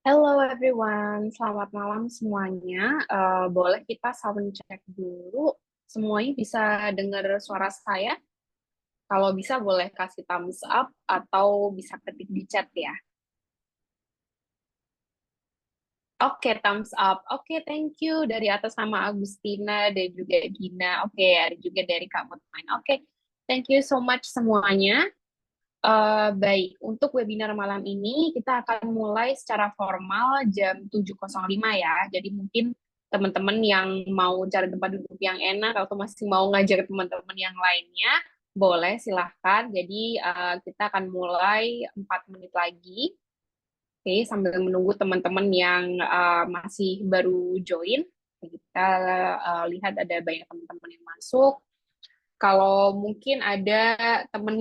Hello everyone, selamat malam semuanya. Boleh kita sound check dulu. Semuanya bisa dengar suara saya? Kalau bisa boleh kasih thumbs up atau bisa ketik di chat ya. Oke, thumbs up. Oke, thank you dari atas nama Agustina dan juga Gina. Oke, ada juga dari Kak Mutmain. Oke, thank you so much semuanya. Baik, untuk webinar malam ini kita akan mulai secara formal jam 7.05 ya. Jadi mungkin teman-teman yang mau cari tempat duduk yang enak atau masih mau ngajak teman-teman yang lainnya, boleh silahkan. Jadi kita akan mulai 4 menit lagi. Oke, sambil menunggu teman-teman yang masih baru join. Kita lihat ada banyak teman-teman yang masuk. Kalau mungkin ada teman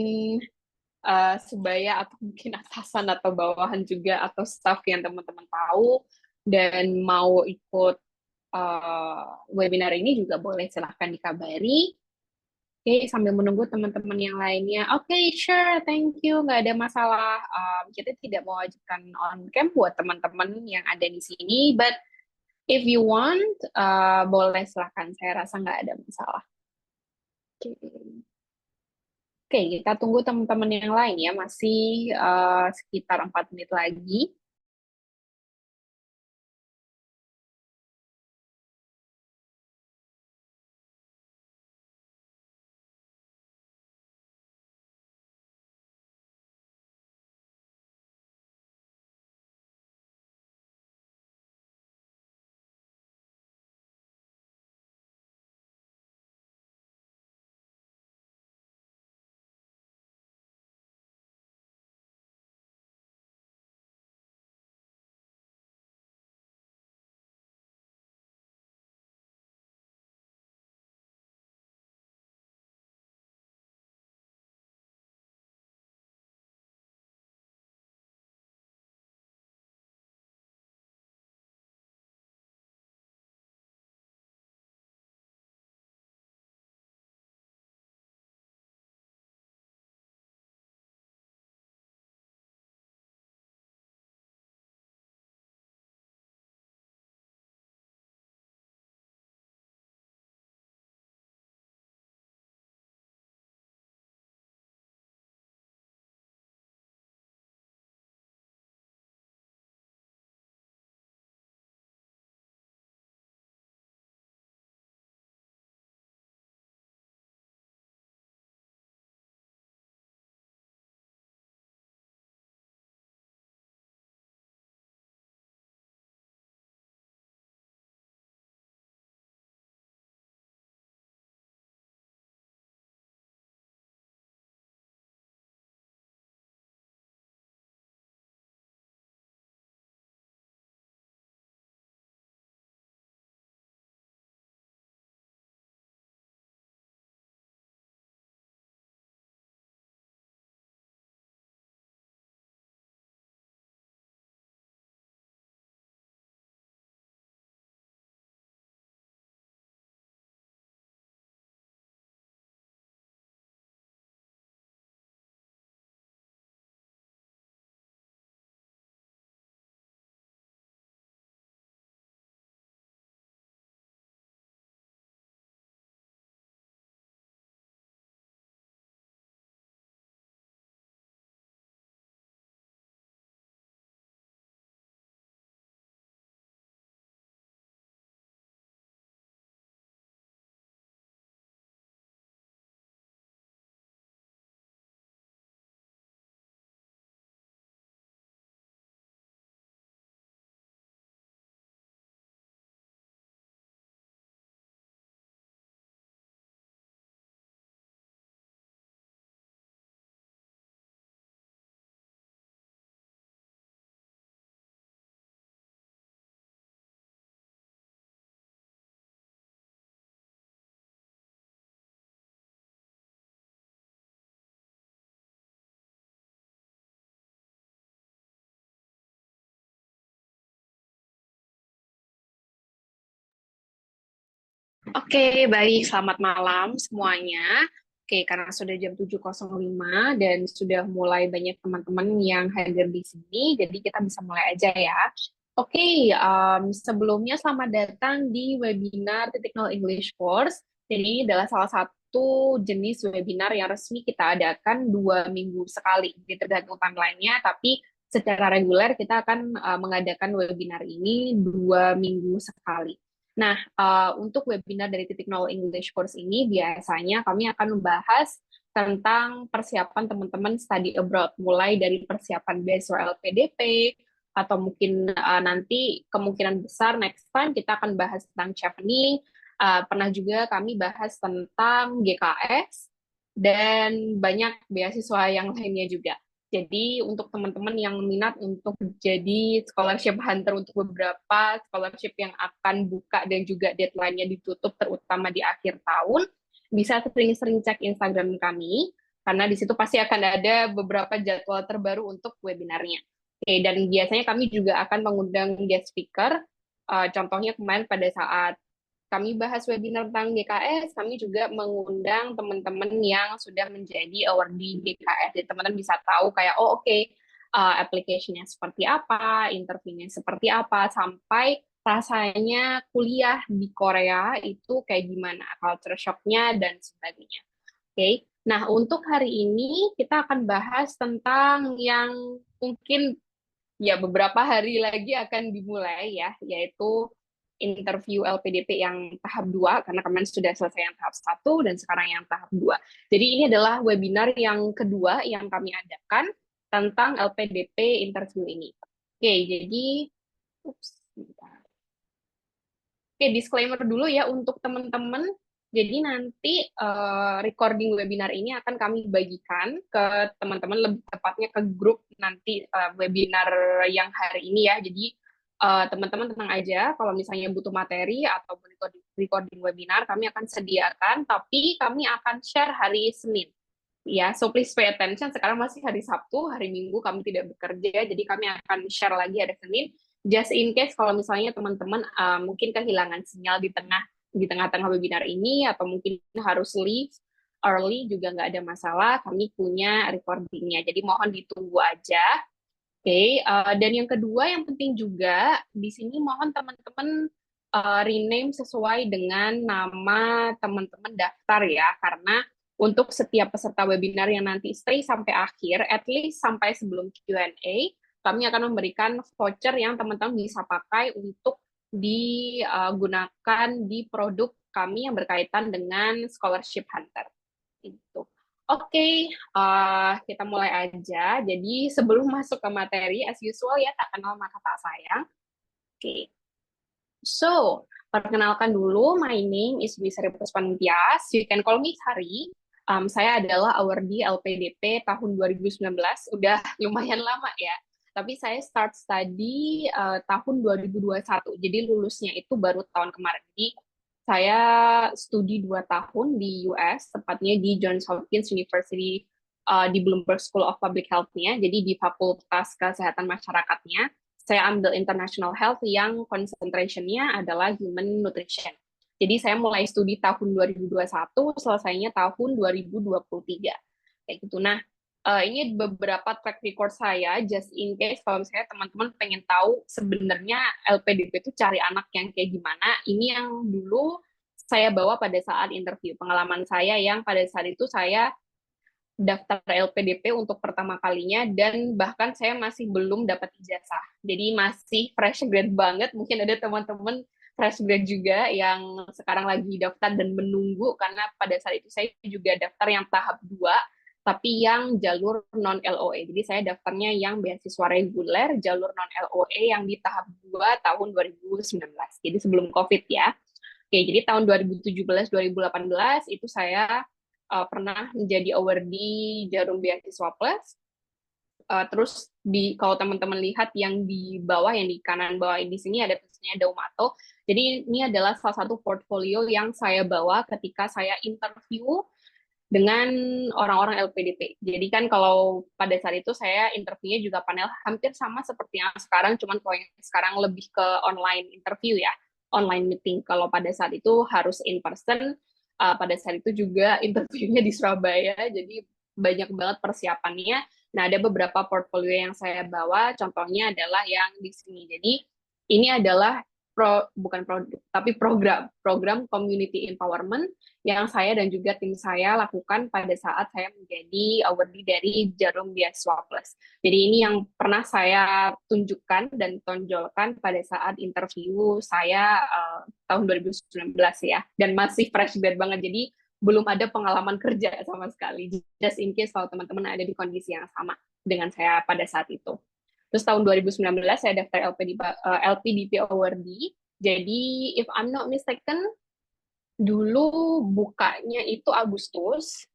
sebaya atau mungkin atasan atau bawahan juga atau staff yang teman-teman tahu dan mau ikut webinar ini juga boleh silahkan dikabari. Oke, sambil menunggu teman-teman yang lainnya. Oke, sure, thank you, nggak ada masalah. Kita tidak mewajibkan on cam buat teman-teman yang ada di sini, but if you want, boleh silahkan. Saya rasa nggak ada masalah. Oke. Oke, kita tunggu teman-teman yang lain ya, masih sekitar 4 menit lagi. Oke, baik. Selamat malam semuanya. Oke, karena sudah jam 7.05 dan sudah mulai banyak teman-teman yang hadir di sini, jadi kita bisa mulai aja ya. Oke, sebelumnya selamat datang di webinar Titik Nol English Course. Jadi ini adalah salah satu jenis webinar yang resmi kita adakan 2 minggu sekali. Jadi tergantung timeline-nya, tapi secara reguler kita akan mengadakan webinar ini 2 minggu sekali. Nah, untuk webinar dari Titik Nol English Course ini biasanya kami akan membahas tentang persiapan teman-teman study abroad, mulai dari persiapan beasiswa LPDP, atau mungkin nanti kemungkinan besar next time kita akan bahas tentang chevening, pernah juga kami bahas tentang GKS, dan banyak beasiswa yang lainnya juga. Jadi untuk teman-teman yang minat untuk jadi scholarship hunter untuk beberapa scholarship yang akan buka dan juga deadline-nya ditutup terutama di akhir tahun, bisa sering-sering cek Instagram kami, karena di situ pasti akan ada beberapa jadwal terbaru untuk webinarnya. Oke, dan biasanya kami juga akan mengundang guest speaker, contohnya kemarin pada saat kami bahas webinar tentang GKS, kami juga mengundang teman-teman yang sudah menjadi awardee GKS. Jadi teman-teman bisa tahu kayak, oh oke, application-nya seperti apa, interview-nya seperti apa, sampai rasanya kuliah di Korea itu kayak gimana, culture shock-nya, dan sebagainya. Oke, nah untuk hari ini kita akan bahas tentang yang mungkin ya beberapa hari lagi akan dimulai ya, yaitu interview LPDP yang tahap 2 karena kemarin sudah selesai yang tahap 1 dan sekarang yang tahap 2. Jadi ini adalah webinar yang kedua yang kami adakan tentang LPDP interview ini. Oke, jadi Oke, disclaimer dulu ya untuk teman-teman. Jadi nanti recording webinar ini akan kami bagikan ke teman-teman, lebih tepatnya ke grup nanti webinar yang hari ini ya. Jadi teman-teman tenang aja, kalau misalnya butuh materi atau recording webinar, kami akan sediakan, tapi kami akan share hari Senin. Ya, so please pay attention. Sekarang masih hari Sabtu, hari Minggu kami tidak bekerja, jadi kami akan share lagi hari Senin. Just in case kalau misalnya teman-teman mungkin kehilangan sinyal di tengah-tengah webinar ini, atau mungkin harus leave early juga nggak ada masalah. Kami punya recordingnya, jadi mohon ditunggu aja. Oke, dan yang kedua yang penting juga di sini mohon teman-teman rename sesuai dengan nama teman-teman daftar ya, karena untuk setiap peserta webinar yang nanti stay sampai akhir, at least sampai sebelum Q&A, kami akan memberikan voucher yang teman-teman bisa pakai untuk digunakan di produk kami yang berkaitan dengan scholarship hunter. Itu. Oke, kita mulai aja. Jadi sebelum masuk ke materi, as usual ya, tak kenal maka tak sayang. Oke, so perkenalkan dulu, my name is Dwi Sari Puspantias. You can call me Sari. Saya adalah awardee LPDP tahun 2019, udah lumayan lama ya. Tapi saya start study tahun 2021, jadi lulusnya itu baru tahun kemarin. Jadi saya studi 2 tahun di US, tepatnya di Johns Hopkins University di Bloomberg School of Public Health-nya, jadi di Fakultas Kesehatan Masyarakatnya. Saya ambil International Health yang concentration-nya adalah Human Nutrition. Jadi saya mulai studi tahun 2021, selesainya tahun 2023. Kayak gitu. Nah, ini beberapa track record saya, just in case kalau misalnya teman-teman pengen tahu sebenarnya LPDP itu cari anak yang kayak gimana, ini yang dulu saya bawa pada saat interview. Pengalaman saya yang pada saat itu saya daftar LPDP untuk pertama kalinya, dan bahkan saya masih belum dapat ijazah. Jadi masih fresh grade banget. Mungkin ada teman-teman fresh grade juga yang sekarang lagi daftar dan menunggu, karena pada saat itu saya juga daftar yang tahap 2, tapi yang jalur non-LOE. Jadi saya daftarnya yang beasiswa reguler, jalur non-LOE yang di tahap 2 tahun 2019. Jadi sebelum COVID ya. Oke, jadi tahun 2017-2018 itu saya pernah menjadi awardee Jarum Beasiswa Plus. Terus kalau teman-teman lihat yang di bawah, yang di kanan bawah di sini ada tulisannya Daumato. Jadi ini adalah salah satu portfolio yang saya bawa ketika saya interview dengan orang-orang LPDP. Jadi kan kalau pada saat itu saya interviewnya juga panel hampir sama seperti yang sekarang, cuman kalau yang sekarang lebih ke online interview ya, online meeting. Kalau pada saat itu harus in person, pada saat itu juga interviewnya di Surabaya, jadi banyak banget persiapannya. Nah, ada beberapa portfolio yang saya bawa, contohnya adalah yang di sini. Jadi, ini adalah bukan produk, tapi program community empowerment yang saya dan juga tim saya lakukan pada saat saya menjadi awardee dari Jarum Beasiswa Plus. Jadi ini yang pernah saya tunjukkan dan tonjolkan pada saat interview saya tahun 2019 ya, dan masih fresh grad banget. Jadi belum ada pengalaman kerja sama sekali. Just in case kalau teman-teman ada di kondisi yang sama dengan saya pada saat itu. Terus tahun 2019 saya daftar LPDP awardee. Jadi if I'm not mistaken, dulu bukanya itu Agustus.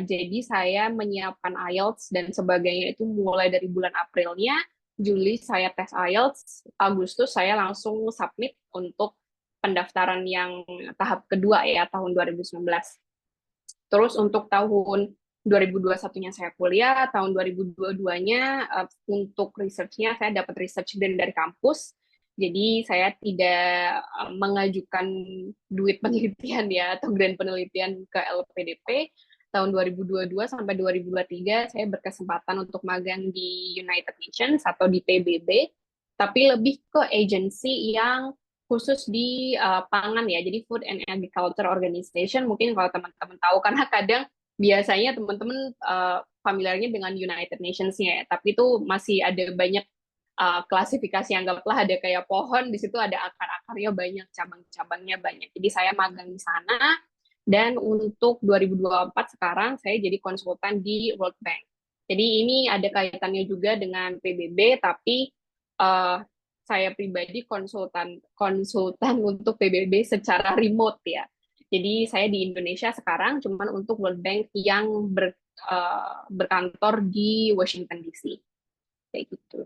Jadi saya menyiapkan IELTS dan sebagainya itu mulai dari bulan Aprilnya. Juli saya tes IELTS, Agustus saya langsung submit untuk pendaftaran yang tahap kedua ya tahun 2019. Terus untuk tahun 2021-nya saya kuliah, tahun 2022-nya untuk research-nya saya dapat research grant dari kampus. Jadi saya tidak mengajukan duit penelitian ya atau grant penelitian ke LPDP. Tahun 2022 sampai 2023 saya berkesempatan untuk magang di United Nations atau di PBB, tapi lebih ke agency yang khusus di pangan ya, jadi Food and Agriculture Organization. Mungkin kalau teman-teman tahu, karena kadang biasanya teman-teman familiarnya dengan United Nations-nya ya, tapi itu masih ada banyak klasifikasi, anggaplah ada kayak pohon, di situ ada akar-akarnya banyak, cabang-cabangnya banyak. Jadi saya magang di sana, dan untuk 2024 sekarang saya jadi konsultan di World Bank. Jadi ini ada kaitannya juga dengan PBB, tapi uh, saya pribadi konsultan untuk PBB secara remote ya. Jadi saya di Indonesia sekarang cuman untuk World Bank yang berkantor di Washington DC. Kayak gitu.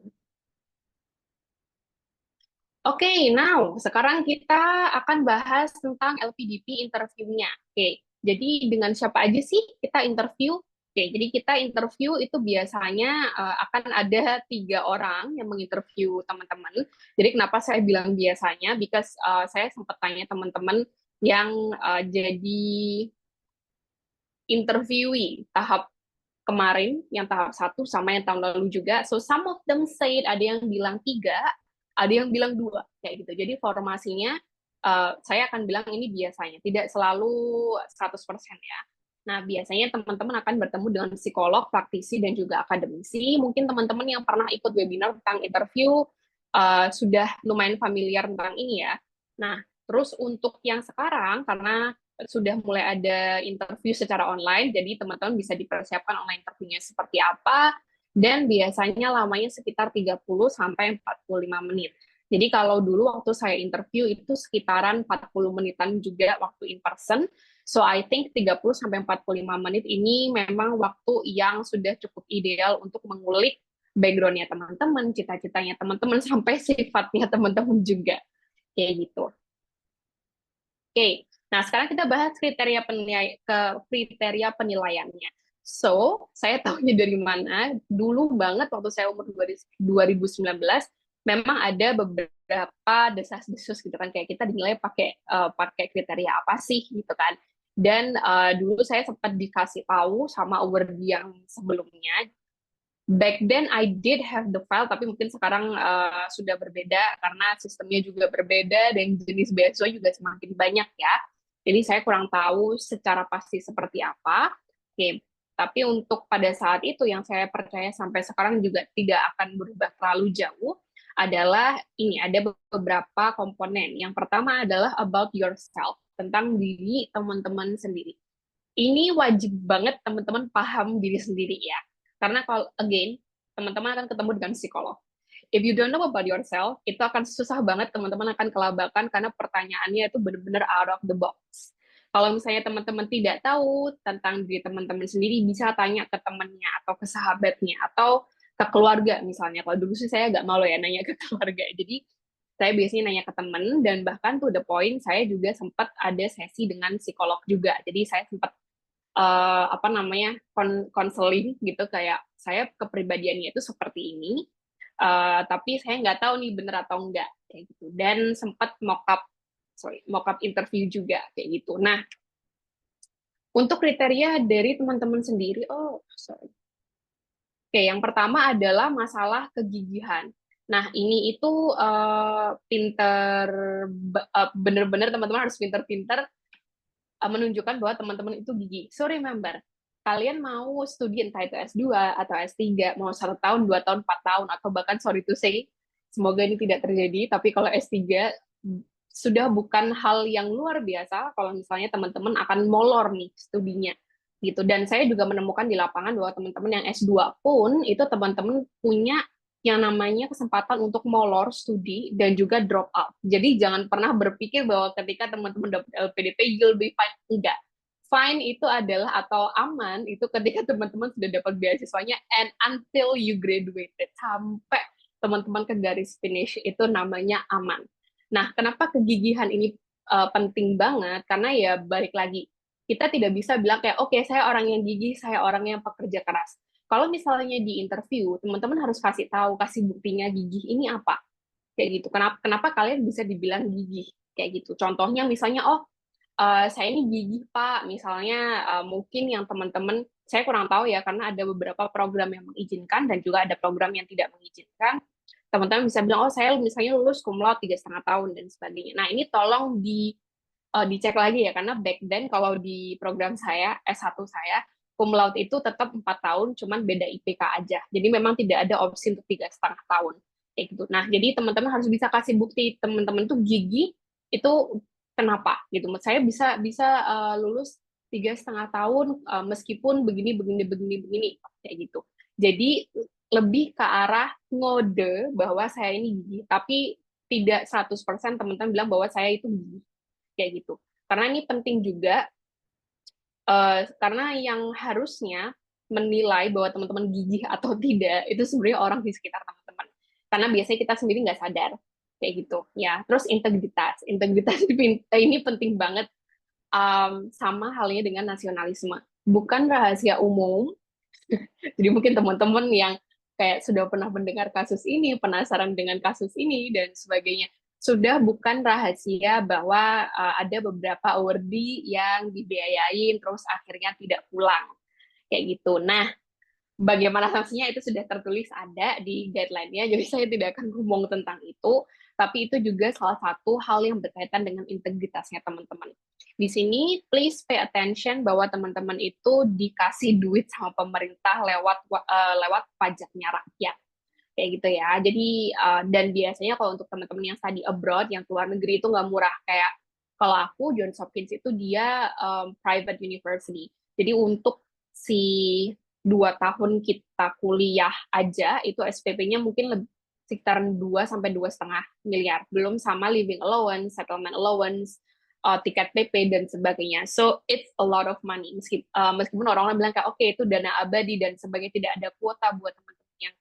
Oke, now sekarang kita akan bahas tentang LPDP interviewnya. Oke, jadi dengan siapa aja sih kita interview? Oke, jadi kita interview itu biasanya akan ada 3 orang yang menginterview teman-teman. Jadi kenapa saya bilang biasanya? Because saya sempat tanya teman-teman yang jadi interviewee tahap kemarin, yang tahap 1 sama yang tahun lalu juga. So some of them said, ada yang bilang 3, ada yang bilang 2, kayak gitu. Jadi formasinya saya akan bilang ini biasanya, tidak selalu 100% ya. Nah, biasanya teman-teman akan bertemu dengan psikolog, praktisi, dan juga akademisi. Mungkin teman-teman yang pernah ikut webinar tentang interview sudah lumayan familiar tentang ini ya. Nah, terus untuk yang sekarang, karena sudah mulai ada interview secara online, jadi teman-teman bisa dipersiapkan online interviewnya seperti apa, dan biasanya lamanya sekitar 30 sampai 45 menit. Jadi kalau dulu waktu saya interview itu sekitaran 40 menitan juga waktu in person. So I think 30 sampai 45 menit ini memang waktu yang sudah cukup ideal untuk mengulik background-nya teman-teman, cita-citanya teman-teman, sampai sifatnya teman-teman juga. Kayak gitu. Oke, nah sekarang kita bahas kriteria penilaiannya. So, saya tahunya dari mana? Dulu banget waktu saya umur 2019, memang ada beberapa desas-desus gitu kan, kayak kita dinilai pakai kriteria apa sih gitu kan. Dan dulu saya sempat dikasih tahu sama award yang sebelumnya. Back then I did have the file, tapi mungkin sekarang sudah berbeda karena sistemnya juga berbeda dan jenis beasiswa juga semakin banyak ya. Jadi saya kurang tahu secara pasti seperti apa. Oke, tapi untuk pada saat itu yang saya percaya sampai sekarang juga tidak akan berubah terlalu jauh adalah ini, ada beberapa komponen. Yang pertama adalah about yourself, tentang diri teman-teman sendiri. Ini wajib banget teman-teman paham diri sendiri ya. Karena kalau, again, teman-teman akan ketemu dengan psikolog. If you don't know about yourself, itu akan susah banget, teman-teman akan kelabakan karena pertanyaannya itu benar-benar out of the box. Kalau misalnya teman-teman tidak tahu tentang diri teman-teman sendiri, bisa tanya ke temannya atau ke sahabatnya atau ke keluarga misalnya. Kalau dulu sih saya agak malu ya nanya ke keluarga. Jadi saya biasanya nanya ke teman, dan bahkan tuh the point saya juga sempat ada sesi dengan psikolog juga. Jadi saya sempat apa namanya konseling gitu, kayak saya kepribadiannya itu seperti ini, tapi saya nggak tahu nih bener atau enggak kayak gitu, dan sempat mock up interview juga kayak gitu. Nah, Untuk kriteria dari teman-teman sendiri, oh, sorry. Oke, yang pertama adalah masalah kegigihan. Nah, ini itu pinter, bener-bener teman-teman harus pinter-pinter menunjukkan bahwa teman-teman itu gigih. So remember, kalian mau studi entah itu S2 atau S3, mau 1 tahun, 2 tahun, 4 tahun, atau bahkan sorry to say, semoga ini tidak terjadi, tapi kalau S3 sudah bukan hal yang luar biasa kalau misalnya teman-teman akan molor nih studinya gitu. Dan saya juga menemukan di lapangan bahwa teman-teman yang S2 pun itu teman-teman punya yang namanya kesempatan untuk molor studi dan juga drop out. Jadi jangan pernah berpikir bahwa ketika teman-teman dapat LPDP you'll be fine. Enggak. Fine itu adalah atau aman itu ketika teman-teman sudah dapat beasiswanya and until you graduated sampai teman-teman ke garis finish itu namanya aman. Nah, kenapa kegigihan ini penting banget? Karena ya balik lagi kita tidak bisa bilang kayak oke saya orang yang gigih, saya orang yang pekerja keras. Kalau misalnya di interview, teman-teman harus kasih tahu, kasih buktinya gigih ini apa. Kayak gitu. Kenapa kenapa kalian bisa dibilang gigih? Kayak gitu. Contohnya misalnya, oh saya ini gigih Pak, misalnya mungkin yang teman-teman, saya kurang tahu ya, karena ada beberapa program yang mengizinkan dan juga ada program yang tidak mengizinkan. Teman-teman bisa bilang, oh saya misalnya lulus cum laude 3,5 tahun dan sebagainya. Nah ini tolong dicek lagi ya, karena back then kalau di program saya, S1 saya, cum laude itu tetap 4 tahun, cuman beda IPK aja. Jadi memang tidak ada opsi untuk 3,5 tahun. Kayak gitu. Nah, jadi teman-teman harus bisa kasih bukti teman-teman tuh gigi itu kenapa gitu. Saya bisa bisa lulus 3,5 tahun meskipun begini begini begini begini kayak gitu. Jadi lebih ke arah ngode bahwa saya ini gigi, tapi tidak 100% teman-teman bilang bahwa saya itu gigi kayak gitu. Karena ini penting juga karena yang harusnya menilai bahwa teman-teman gigih atau tidak itu sebenarnya orang di sekitar teman-teman. Karena biasanya kita sendiri nggak sadar kayak gitu ya. Terus integritas, integritas ini penting banget sama halnya dengan nasionalisme. Bukan rahasia umum. Jadi mungkin teman-teman yang kayak sudah pernah mendengar kasus ini, penasaran dengan kasus ini dan sebagainya, sudah bukan rahasia bahwa ada beberapa awardee yang dibiayain terus akhirnya tidak pulang kayak gitu. Nah, bagaimana sanksinya itu sudah tertulis ada di guideline-nya, jadi saya tidak akan ngomong tentang itu, tapi itu juga salah satu hal yang berkaitan dengan integritasnya teman-teman. Di sini, please pay attention bahwa teman-teman itu dikasih duit sama pemerintah lewat pajaknya rakyat. Kayak gitu ya. Jadi, dan biasanya kalau untuk teman-teman yang study abroad, yang keluar negeri itu nggak murah. Kayak kalau aku, Johns Hopkins itu dia private university. Jadi untuk si 2 tahun kita kuliah aja itu SPP-nya mungkin lebih sekitar 2 sampai 2,5 miliar, belum sama living allowance, settlement allowance, tiket PP dan sebagainya. So it's a lot of money. Meskipun orang-orang bilang kayak oke itu dana abadi dan sebagainya, tidak ada kuota buat teman-teman yang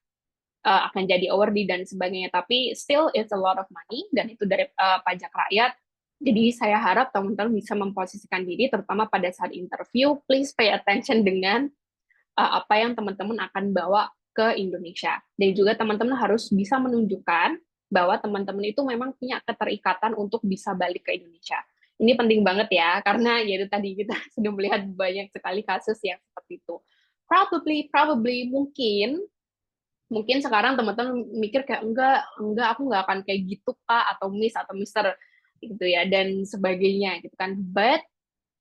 akan jadi awardee dan sebagainya, tapi still it's a lot of money dan itu dari pajak rakyat. Jadi saya harap teman-teman bisa memposisikan diri, terutama pada saat interview, please pay attention dengan apa yang teman-teman akan bawa ke Indonesia. Dan juga teman-teman harus bisa menunjukkan bahwa teman-teman itu memang punya keterikatan untuk bisa balik ke Indonesia. Ini penting banget ya, karena ya itu tadi kita sudah melihat banyak sekali kasus yang seperti itu. Probably, mungkin sekarang teman-teman mikir kayak enggak aku nggak akan kayak gitu Pak atau Miss atau Mister gitu ya dan sebagainya gitu kan. But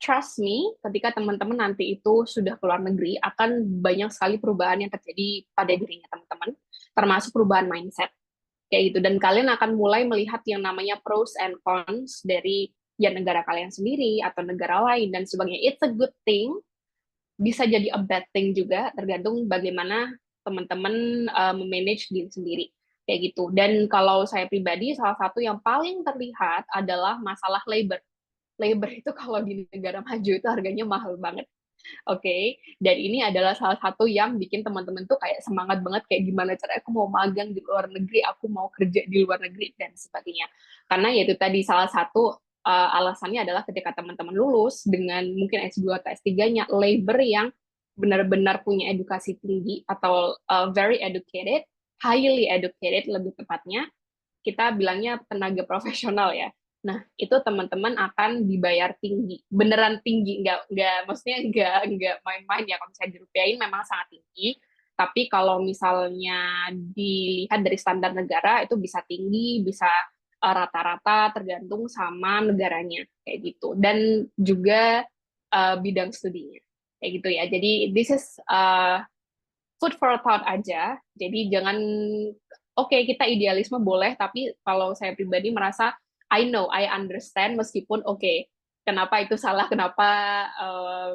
trust me, ketika teman-teman nanti itu sudah keluar negeri, akan banyak sekali perubahan yang terjadi pada dirinya teman-teman, termasuk perubahan mindset. Kayak gitu. Dan kalian akan mulai melihat yang namanya pros and cons dari ya negara kalian sendiri atau negara lain dan sebagainya. It's a good thing, bisa jadi a bad thing juga, tergantung bagaimana teman-teman memanage diri sendiri. Kayak gitu. Dan kalau saya pribadi, salah satu yang paling terlihat adalah masalah labor. Labor itu kalau di negara maju itu harganya mahal banget. Oke, dan ini adalah salah satu yang bikin teman-teman tuh kayak semangat banget kayak gimana cara aku mau magang di luar negeri, aku mau kerja di luar negeri dan sebagainya. Karena yaitu tadi salah satu alasannya adalah ketika teman-teman lulus dengan mungkin S2 atau S3-nya, labor yang benar-benar punya edukasi tinggi atau very educated, highly educated lebih tepatnya, kita bilangnya tenaga profesional ya. Nah, itu teman-teman akan dibayar tinggi, beneran tinggi, nggak, maksudnya nggak main-main ya. Kalau misalnya dirupiahin memang sangat tinggi, tapi kalau misalnya dilihat dari standar negara itu bisa tinggi, bisa rata-rata tergantung sama negaranya kayak gitu, dan juga bidang studinya kayak gitu ya. Jadi this is food for thought aja. Jadi jangan, oke, kita idealisme boleh, tapi kalau saya pribadi merasa I know, I understand, meskipun oke, kenapa itu salah, kenapa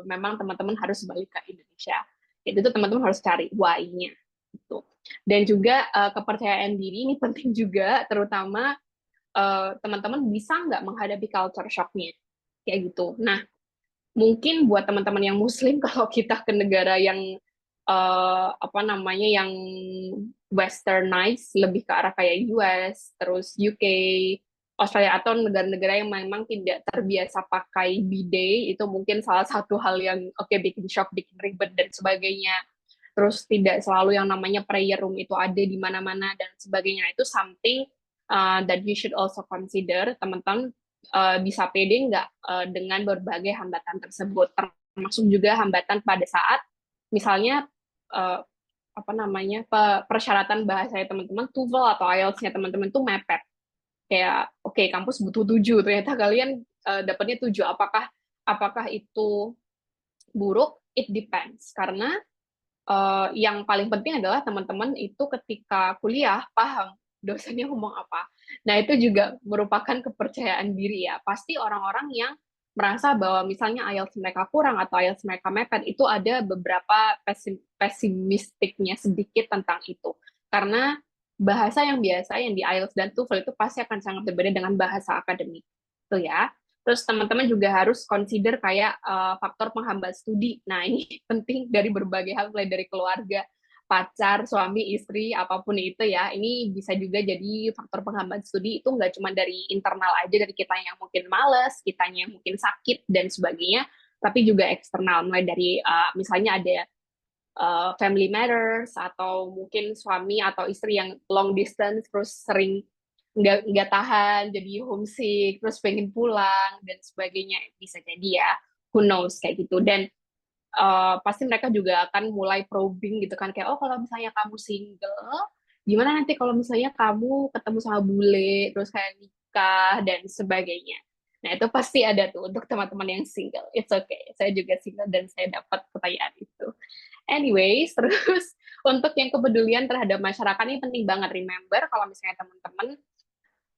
memang teman-teman harus balik ke Indonesia. Itu tuh teman-teman harus cari why-nya gitu. Dan juga kepercayaan diri ini penting juga, terutama teman-teman bisa nggak menghadapi culture shock-nya kayak gitu. Nah, mungkin buat teman-teman yang Muslim, kalau kita ke negara yang apa namanya, yang westernized, lebih ke arah kayak US, terus UK, Australia, atau negara-negara yang memang tidak terbiasa pakai bidet, itu mungkin salah satu hal yang oke, bikin shock, bikin ribet dan sebagainya. Terus tidak selalu yang namanya prayer room itu ada di mana-mana dan sebagainya. Itu something that you should also consider. Teman-teman bisa pede nggak dengan berbagai hambatan tersebut, termasuk juga hambatan pada saat misalnya uh, apa namanya, persyaratan bahasa teman-teman, TOEFL atau IELTS-nya teman-teman tuh mepet. Kayak oke, kampus butuh 7, ternyata kalian dapatnya 7. Apakah itu buruk? It depends, karena yang paling penting adalah teman-teman itu ketika kuliah paham dosennya ngomong apa. Nah, itu juga merupakan kepercayaan diri ya. Pasti orang-orang yang merasa bahwa misalnya IELTS mereka kurang atau IELTS mereka mepet, itu ada beberapa pesimistiknya sedikit tentang itu. Karena bahasa yang biasa yang di IELTS dan TOEFL itu pasti akan sangat berbeda dengan bahasa akademik. Itu ya. Terus teman-teman juga harus consider kayak faktor penghambat studi. Nah, ini penting dari berbagai hal, mulai dari keluarga, pacar, suami, istri, apapun itu ya. Ini bisa juga jadi faktor penghambat studi. Itu nggak cuma dari internal aja, dari kita yang mungkin males, kitanya yang mungkin sakit, dan sebagainya, tapi juga eksternal. Mulai dari misalnya ada family matters, atau mungkin suami atau istri yang long distance, terus sering nggak tahan, jadi homesick, terus pengen pulang dan sebagainya, bisa jadi ya, who knows kayak gitu. Dan pasti mereka juga akan mulai probing gitu kan, kayak oh, kalau misalnya kamu single, gimana nanti kalau misalnya kamu ketemu sama bule, terus kayak nikah dan sebagainya. Nah, itu pasti ada tuh untuk teman-teman yang single. It's okay, saya juga single dan saya dapat pertanyaan itu. Anyways, terus untuk yang kepedulian terhadap masyarakat ini penting banget. Remember, kalau misalnya teman-teman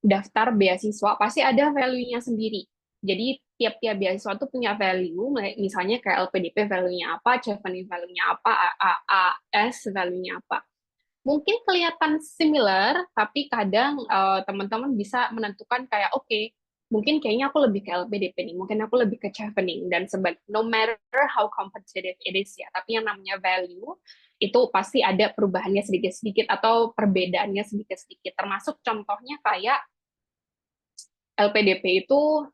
daftar beasiswa pasti ada value-nya sendiri. Jadi tiap-tiap beasiswa tuh punya value, misalnya kayak LPDP value-nya apa, Chevening value-nya apa, AAS value-nya apa. Mungkin kelihatan similar, tapi kadang teman-teman bisa menentukan kayak oke, mungkin kayaknya aku lebih ke LPDP nih, mungkin aku lebih ke Chevening dan sebagainya. No matter how competitive it is ya, tapi yang namanya value itu pasti ada perubahannya sedikit-sedikit atau perbedaannya sedikit-sedikit. Termasuk contohnya kayak LPDP itu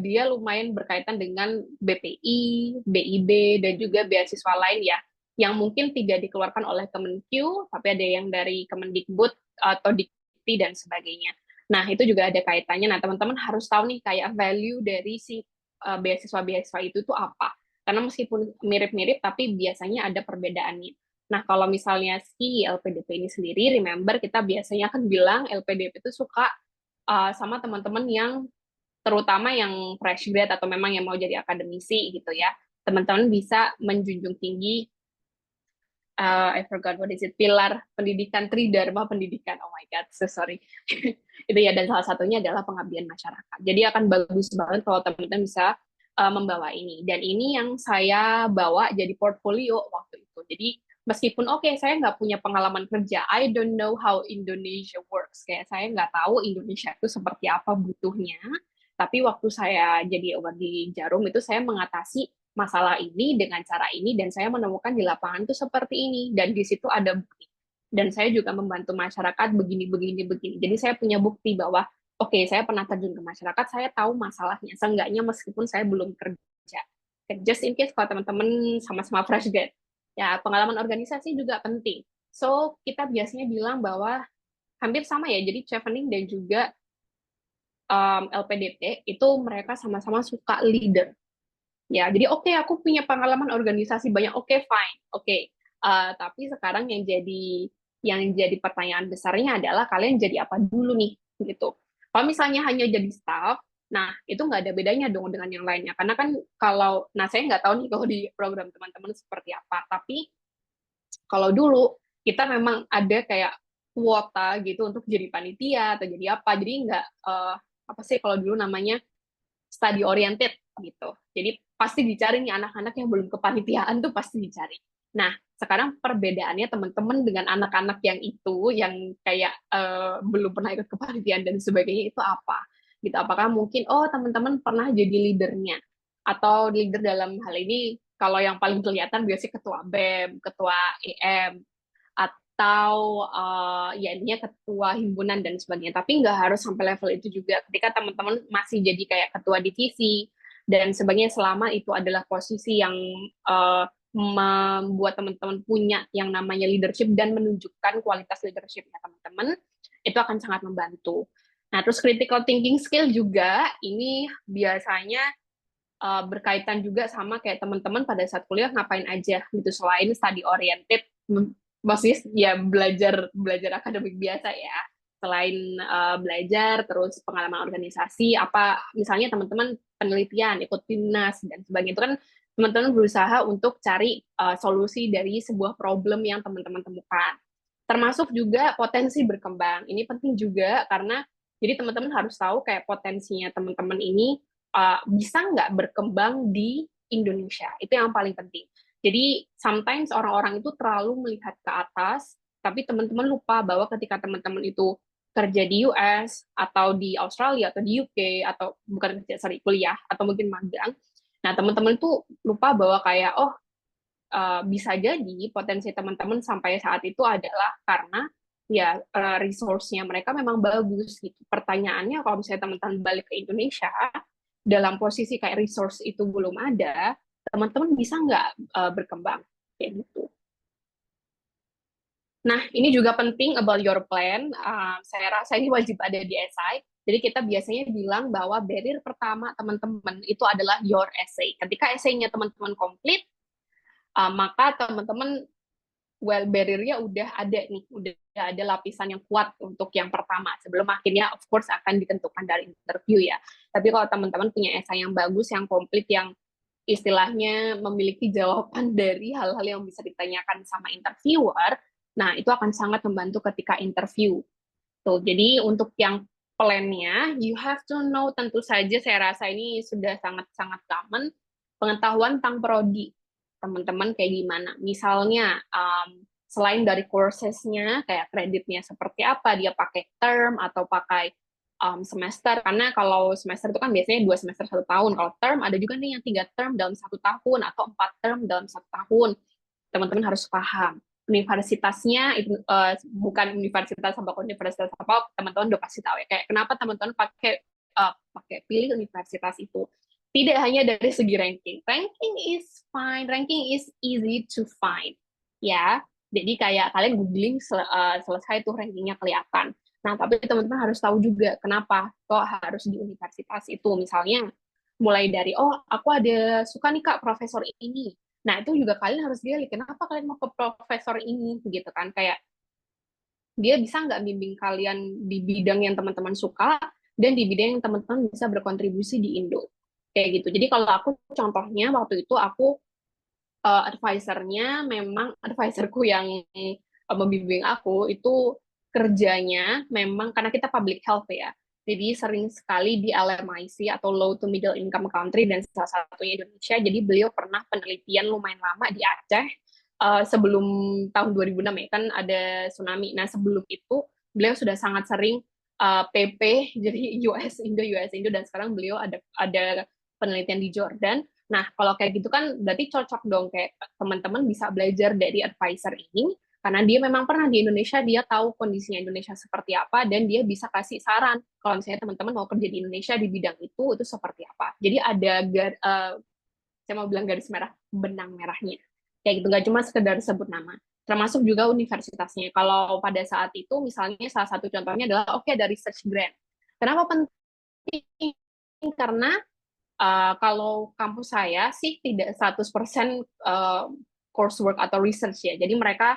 dia lumayan berkaitan dengan BPI, BIB, dan juga beasiswa lain ya, yang mungkin tidak dikeluarkan oleh Kemenkyu, tapi ada yang dari Kemendikbud atau Dikti dan sebagainya. Nah, itu juga ada kaitannya. Nah, teman-teman harus tahu nih kayak value dari si beasiswa-beasiswa itu tuh apa. Karena meskipun mirip-mirip, tapi biasanya ada perbedaannya. Nah, kalau misalnya si LPDP ini sendiri, remember kita biasanya akan bilang LPDP itu suka sama teman-teman yang terutama yang fresh grad atau memang yang mau jadi akademisi gitu ya. Teman-teman bisa menjunjung tinggi I forgot what is it, pilar pendidikan, tridharma pendidikan. Oh my god, so sorry. Itu ya, dan salah satunya adalah pengabdian masyarakat. Jadi akan bagus banget kalau teman-teman bisa membawa ini. Dan ini yang saya bawa jadi portfolio waktu itu. Jadi meskipun saya nggak punya pengalaman kerja, I don't know how Indonesia works. Kayak saya nggak tahu Indonesia itu seperti apa butuhnya. Tapi waktu saya jadi award di Jarum itu saya mengatasi masalah ini dengan cara ini, dan saya menemukan di lapangan itu seperti ini, dan di situ ada bukti. Dan saya juga membantu masyarakat begini begini begini. Jadi saya punya bukti bahwa saya pernah terjun ke masyarakat, saya tahu masalahnya. Seenggaknya meskipun saya belum kerja. Just in case kalau teman-teman sama-sama fresh grad. Ya, pengalaman organisasi juga penting. So, kita biasanya bilang bahwa hampir sama ya, jadi chevening dan juga LPDP itu mereka sama-sama suka leader. Ya, jadi oke, aku punya pengalaman organisasi banyak, oke, fine, oke. Tapi sekarang yang jadi pertanyaan besarnya adalah kalian jadi apa dulu nih, gitu. Kalau misalnya hanya jadi staff, nah itu nggak ada bedanya dong dengan yang lainnya. Karena kan nah saya nggak tahu nih kalau di program teman-teman seperti apa. Tapi kalau dulu kita memang ada kayak kuota gitu untuk jadi panitia atau jadi apa. Jadi nggak apa sih kalau dulu namanya study oriented gitu. Jadi pasti dicari nih anak-anak yang belum kepanitiaan tuh pasti dicari. Nah, sekarang perbedaannya teman-teman dengan anak-anak yang itu, yang kayak belum pernah ikut kepanitiaan dan sebagainya itu apa? Gitu. Apakah mungkin, oh teman-teman pernah jadi leadernya? Atau leader dalam hal ini, kalau yang paling kelihatan biasanya ketua BEM, ketua EM, atau ya intinya ketua himpunan dan sebagainya. Tapi nggak harus sampai level itu juga. Ketika teman-teman masih jadi kayak ketua divisi dan sebagainya, selama itu adalah posisi yang membuat teman-teman punya yang namanya leadership dan menunjukkan kualitas leadershipnya teman-teman, itu akan sangat membantu. Nah, terus critical thinking skill juga ini biasanya berkaitan juga sama kayak teman-teman pada saat kuliah ngapain aja gitu selain study oriented, maksudnya ya belajar belajar akademik biasa ya. Selain belajar, terus pengalaman organisasi, apa misalnya teman-teman penelitian, ikut timnas dan sebagainya, itu kan teman-teman berusaha untuk cari solusi dari sebuah problem yang teman-teman temukan. Termasuk juga potensi berkembang. Ini penting juga karena jadi teman-teman harus tahu kayak potensinya teman-teman ini bisa nggak berkembang di Indonesia. Itu yang paling penting. Jadi sometimes orang-orang itu terlalu melihat ke atas, tapi teman-teman lupa bahwa ketika teman-teman itu kerja di US atau di Australia atau di UK atau bukan kerja, sorry, kuliah atau mungkin magang. Nah, teman-teman tuh lupa bahwa kayak bisa jadi potensi teman-teman sampai saat itu adalah karena ya resource-nya mereka memang bagus gitu. Pertanyaannya kalau misalnya teman-teman balik ke Indonesia dalam posisi kayak resource itu belum ada, teman-teman bisa nggak berkembang kayak gitu. Nah, ini juga penting about your plan. Saya rasa ini wajib ada di SI. Jadi kita biasanya bilang bahwa barrier pertama teman-teman itu adalah your essay. Ketika essay-nya teman-teman komplit, maka teman-teman well barrier-nya udah ada nih, udah ada lapisan yang kuat untuk yang pertama. Sebelum akhirnya of course akan ditentukan dari interview ya. Tapi kalau teman-teman punya essay yang bagus, yang komplit, yang istilahnya memiliki jawaban dari hal-hal yang bisa ditanyakan sama interviewer, nah itu akan sangat membantu ketika interview. Tuh, jadi untuk yang plan-nya, you have to know, tentu saja saya rasa ini sudah sangat-sangat common, pengetahuan tentang prodi teman-teman kayak gimana. Misalnya, selain dari courses-nya, kayak kreditnya seperti apa, dia pakai term atau pakai semester, karena kalau semester itu kan biasanya 2 semester 1 tahun, kalau term ada juga nih yang 3 term dalam 1 tahun, atau 4 term dalam 1 tahun. Teman-teman harus paham. Universitasnya itu bukan universitas apa universitas apa, teman-teman udah pasti tahu ya, kayak kenapa teman-teman pakai pilih universitas itu. Tidak hanya dari segi ranking. Ranking is fine, ranking is easy to find. Ya, jadi kayak kalian googling selesai tuh rankingnya kelihatan. Nah, tapi teman-teman harus tahu juga kenapa kok harus di universitas itu. Misalnya, mulai dari, oh, aku ada suka nih Kak profesor ini. Nah, itu juga kalian harus gali, kenapa kalian mau ke profesor ini, gitu kan. Kayak, dia bisa nggak bimbing kalian di bidang yang teman-teman suka, dan di bidang yang teman-teman bisa berkontribusi di Indo. Kayak gitu. Jadi kalau aku contohnya, waktu itu aku advisernya memang adviserku yang membimbing aku itu kerjanya memang karena kita public health ya. Jadi sering sekali di LMIC atau low to middle income country dan salah satunya Indonesia. Jadi beliau pernah penelitian lumayan lama di Aceh sebelum tahun 2006 ya kan ada tsunami. Nah sebelum itu beliau sudah sangat sering PP jadi US Indo dan sekarang beliau ada penelitian di Jordan. Nah, kalau kayak gitu kan berarti cocok dong kayak teman-teman bisa belajar dari advisor ini karena dia memang pernah di Indonesia, dia tahu kondisinya Indonesia seperti apa dan dia bisa kasih saran kalau misalnya teman-teman mau kerja di Indonesia di bidang itu seperti apa. Jadi ada saya mau bilang garis merah, benang merahnya. Kayak gitu, nggak cuma sekedar sebut nama. Termasuk juga universitasnya. Kalau pada saat itu, misalnya salah satu contohnya adalah, oke, ada research grant. Kenapa penting penting karena kalau kampus saya sih tidak 100% coursework atau research ya. Jadi mereka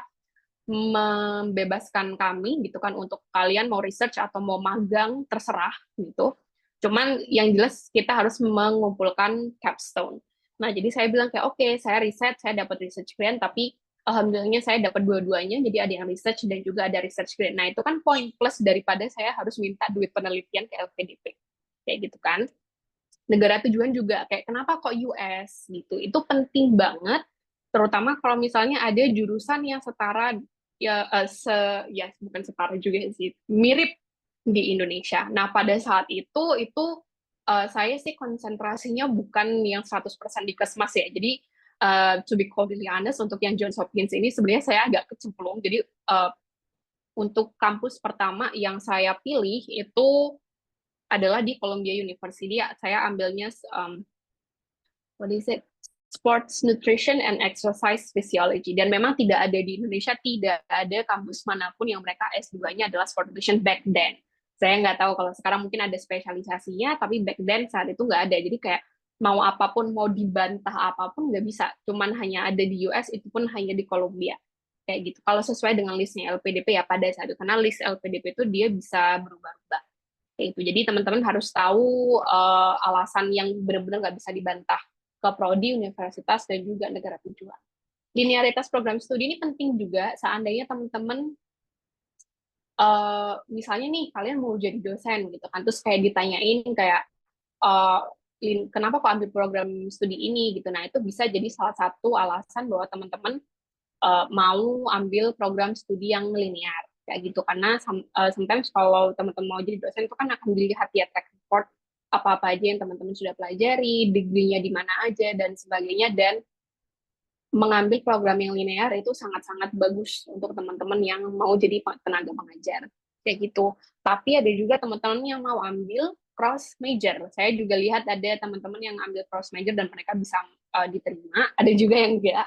membebaskan kami gitu kan untuk kalian mau research atau mau magang terserah gitu. Cuman yang jelas kita harus mengumpulkan capstone. Nah, jadi saya bilang kayak oke, saya riset, saya dapat research grant, tapi alhamdulillahnya saya dapat dua-duanya. Jadi ada yang research dan juga ada research grant. Nah, itu kan poin plus daripada saya harus minta duit penelitian ke LPDP. Kayak gitu kan. Negara tujuan juga kayak kenapa kok US gitu. Itu penting banget terutama kalau misalnya ada jurusan yang setara ya ya bukan setara juga sih mirip di Indonesia. Nah, pada saat itu saya sih konsentrasinya bukan yang 100% di Kesmas ya. Jadi to be completely honest untuk yang Johns Hopkins ini sebenarnya saya agak kecemplung. Jadi untuk kampus pertama yang saya pilih itu adalah di Columbia University. Saya ambilnya what is it? Sports Nutrition and Exercise Physiology. Dan memang tidak ada di Indonesia, tidak ada kampus manapun yang mereka S2-nya adalah Sport Nutrition back then. Saya nggak tahu kalau sekarang mungkin ada spesialisasinya, tapi back then saat itu nggak ada. Jadi kayak mau apapun, mau dibantah apapun nggak bisa. Cuman hanya ada di US, itu pun hanya di Columbia. Kayak gitu. Kalau sesuai dengan listnya LPDP ya pada saat itu. Karena list LPDP itu dia bisa berubah-ubah. Kayak gitu. Jadi teman-teman harus tahu alasan yang benar-benar nggak bisa dibantah ke prodi, universitas, dan juga negara tujuan. Linearitas program studi ini penting juga seandainya teman-teman misalnya nih kalian mau jadi dosen gitu kan, terus kayak ditanyain kayak uh, kenapa kok ambil program studi ini gitu. Nah, itu bisa jadi salah satu alasan bahwa teman-teman mau ambil program studi yang linear kayak gitu karena sometimes kalau teman-teman mau jadi dosen itu kan akan dilihat ya track record apa-apa aja yang teman-teman sudah pelajari, degree-nya di mana aja dan sebagainya dan mengambil program yang linear itu sangat-sangat bagus untuk teman-teman yang mau jadi tenaga pengajar kayak gitu. Tapi ada juga teman-teman yang mau ambil cross major. Saya juga lihat ada teman-teman yang ambil cross major dan mereka bisa diterima. Ada juga yang enggak.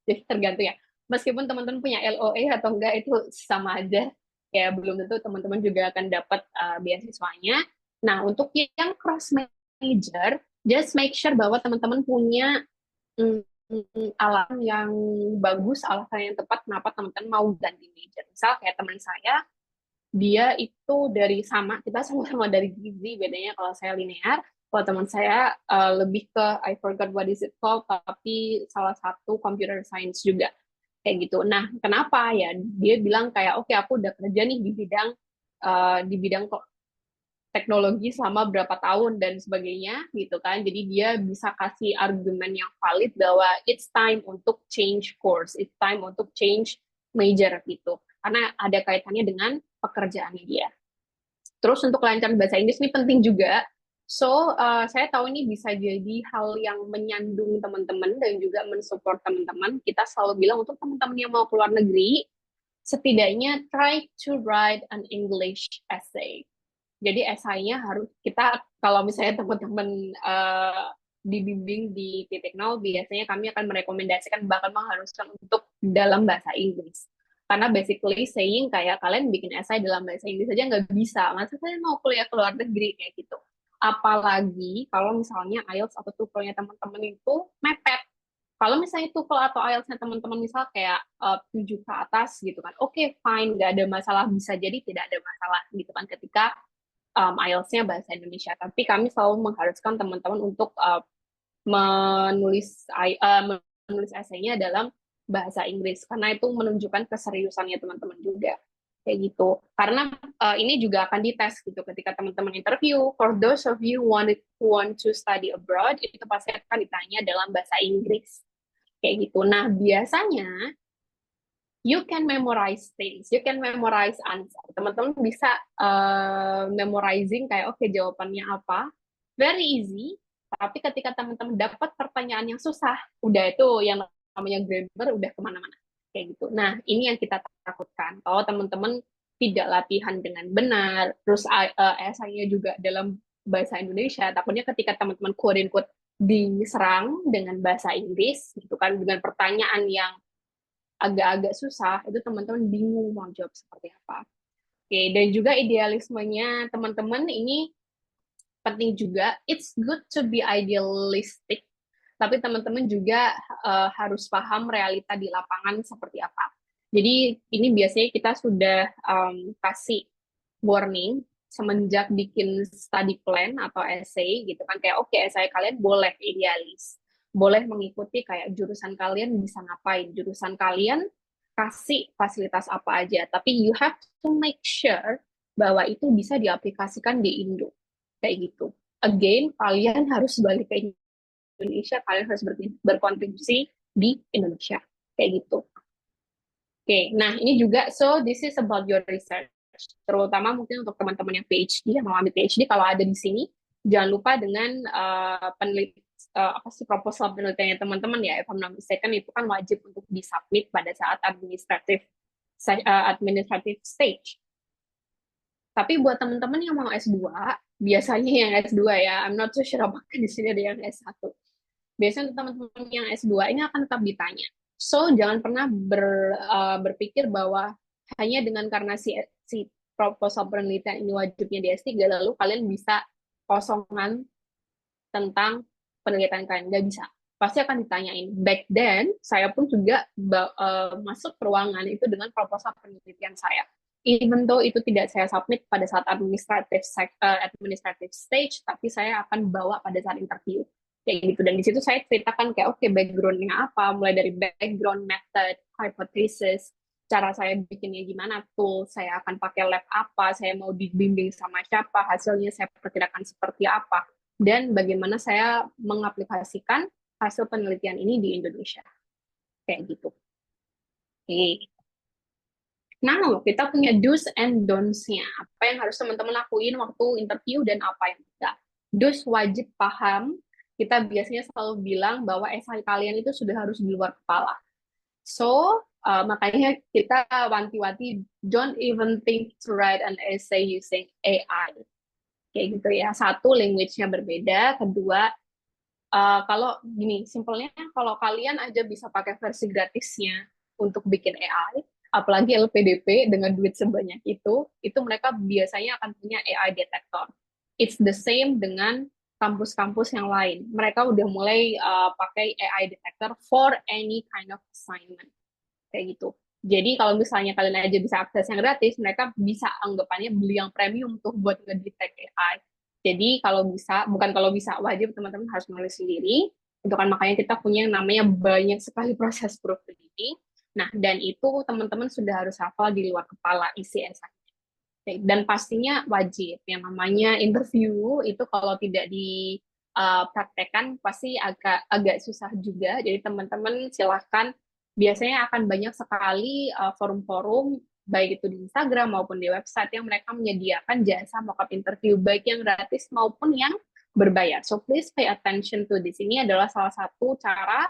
Jadi tergantung ya. Meskipun teman-teman punya LOA atau enggak itu sama aja. Ya belum tentu teman-teman juga akan dapat beasiswanya. Nah, untuk yang cross major, just make sure bahwa teman-teman punya mm, alasan yang bagus, alasan yang tepat kenapa teman-teman mau ganti major. Misal kayak teman saya, dia itu dari sama, kita sama-sama dari gizi, bedanya kalau saya linear, kalau teman saya lebih ke, I forgot what is it called, tapi salah satu computer science juga. Kayak gitu. Nah, kenapa ya? Dia bilang kayak, oke, aku udah kerja nih di bidang teknologi selama berapa tahun dan sebagainya gitu kan. Jadi dia bisa kasih argumen yang valid bahwa it's time untuk change course, it's time untuk change major gitu. Karena ada kaitannya dengan pekerjaannya dia. Terus untuk kelancaran bahasa Inggris ini penting juga. So, saya tahu ini bisa jadi hal yang menyandung teman-teman dan juga mensupport teman-teman. Kita selalu bilang untuk teman-teman yang mau keluar negeri, setidaknya try to write an English essay. Jadi esainya harus kita kalau misalnya teman-teman dibimbing di titik nol, biasanya kami akan merekomendasikan bahkan mengharuskan untuk dalam bahasa Inggris. Karena basically saying kayak kalian bikin esai dalam bahasa Inggris aja nggak bisa. Masa saya mau kuliah ke luar negeri kayak gitu. Apalagi kalau misalnya IELTS atau TOEFL-nya teman-teman itu mepet. Kalau misalnya TOEFL atau IELTS-nya teman-teman misal kayak 7 ke atas gitu kan, oke fine, nggak ada masalah, bisa jadi tidak ada masalah gitu kan ketika IELTS-nya bahasa Indonesia. Tapi kami selalu mengharuskan teman-teman untuk menulis menulis esainya dalam bahasa Inggris karena itu menunjukkan keseriusannya teman-teman juga kayak gitu. Karena ini juga akan dites gitu ketika teman-teman interview. For those of you who want to study abroad, itu pasti akan ditanya dalam bahasa Inggris kayak gitu. Nah, biasanya you can memorize things, you can memorize answer. Teman-teman bisa memorizing kayak oke jawabannya apa, very easy. Tapi ketika teman-teman dapat pertanyaan yang susah, udah itu yang namanya grammar udah kemana-mana kayak gitu. Nah ini yang kita takutkan. Kalau teman-teman tidak latihan dengan benar, terus esainya juga dalam bahasa Indonesia, takutnya ketika teman-teman quote-unquote diserang dengan bahasa Inggris, gitu kan, dengan pertanyaan yang agak-agak susah, itu teman-teman bingung mau jawab seperti apa. Oke, dan juga idealismenya teman-teman ini penting juga, it's good to be idealistic, tapi teman-teman juga harus paham realita di lapangan seperti apa. Jadi ini biasanya kita sudah kasih warning semenjak bikin study plan atau essay gitu kan, kayak oke, essay kalian boleh idealis, boleh mengikuti kayak jurusan kalian bisa ngapain, jurusan kalian kasih fasilitas apa aja, tapi you have to make sure bahwa itu bisa diaplikasikan di Indo kayak gitu. Again, kalian harus balik ke Indonesia, kalian harus berkontribusi di Indonesia kayak gitu. Oke, nah ini juga, so this is about your research. Terutama mungkin untuk teman-teman yang PhD, yang mau ambil PhD, kalau ada di sini, jangan lupa dengan apa sih proposal penelitiannya teman-teman ya, if I'm not mistaken, itu kan wajib untuk disubmit pada saat administrative stage. Tapi buat teman-teman yang mau S2, biasanya yang S2 ya, I'm not so sure apakah di sini ada yang S1. Biasanya untuk teman-teman yang S2 ini akan tetap ditanya. So, jangan pernah berpikir bahwa hanya dengan karena si proposal penelitian ini wajibnya di S3, lalu kalian bisa kosongan tentang penelitian kalian. Nggak bisa. Pasti akan ditanyain. Back then, saya pun juga masuk ke ruangan itu dengan proposal penelitian saya. Even though itu tidak saya submit pada saat administrative stage, tapi saya akan bawa pada saat interview kayak gitu. Dan di situ saya ceritakan kayak oke, background-nya apa, mulai dari background, method, hypothesis, cara saya bikinnya gimana, tool saya akan pakai lab apa, saya mau dibimbing sama siapa, hasilnya saya perkirakan seperti apa, dan bagaimana saya mengaplikasikan hasil penelitian ini di Indonesia kayak gitu. Oke. Nah, kita punya do's and don'ts-nya. Apa yang harus teman-teman lakuin waktu interview dan apa yang tidak. Do's wajib paham. Kita biasanya selalu bilang bahwa esai kalian itu sudah harus di luar kepala. So, makanya kita wanti-wanti, don't even think to write an essay using AI. Kayak gitu ya. Satu, language-nya berbeda. Kedua, kalau gini, simpelnya kalau kalian aja bisa pakai versi gratisnya untuk bikin AI, apalagi LPDP dengan duit sebanyak itu mereka biasanya akan punya AI detector. It's the same dengan kampus-kampus yang lain. Mereka udah mulai pakai AI detector for any kind of assignment. Kayak gitu. Jadi kalau misalnya kalian aja bisa akses yang gratis, mereka bisa anggapannya beli yang premium tuh buat ngedetect AI. Jadi kalau bisa, bukan kalau bisa, wajib teman-teman harus menulis sendiri. Itu kan makanya kita punya yang namanya banyak sekali proses proofreading. Nah, dan itu teman-teman sudah harus hafal di luar kepala isi esainya. Dan pastinya wajib. Yang namanya interview itu kalau tidak dipraktekkan pasti agak susah juga. Jadi teman-teman silahkan, biasanya akan banyak sekali forum-forum baik itu di Instagram maupun di website yang mereka menyediakan jasa mockup interview baik yang gratis maupun yang berbayar. So please pay attention to this. Ini adalah salah satu cara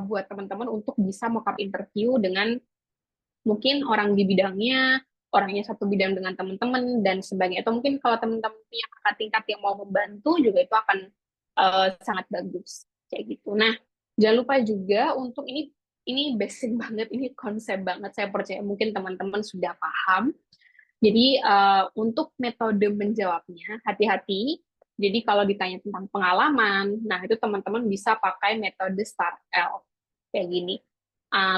buat teman-teman untuk bisa mockup interview dengan mungkin orang di bidangnya, orangnya satu bidang dengan teman-teman dan sebagainya. Atau mungkin kalau teman-teman punya kakak tingkat yang mau membantu juga itu akan sangat bagus kayak gitu. Nah, jangan lupa juga untuk ini basic banget, ini konsep banget. Saya percaya mungkin teman-teman sudah paham. Jadi untuk metode menjawabnya hati-hati. Jadi kalau ditanya tentang pengalaman, nah itu teman-teman bisa pakai metode STAR-L kayak gini.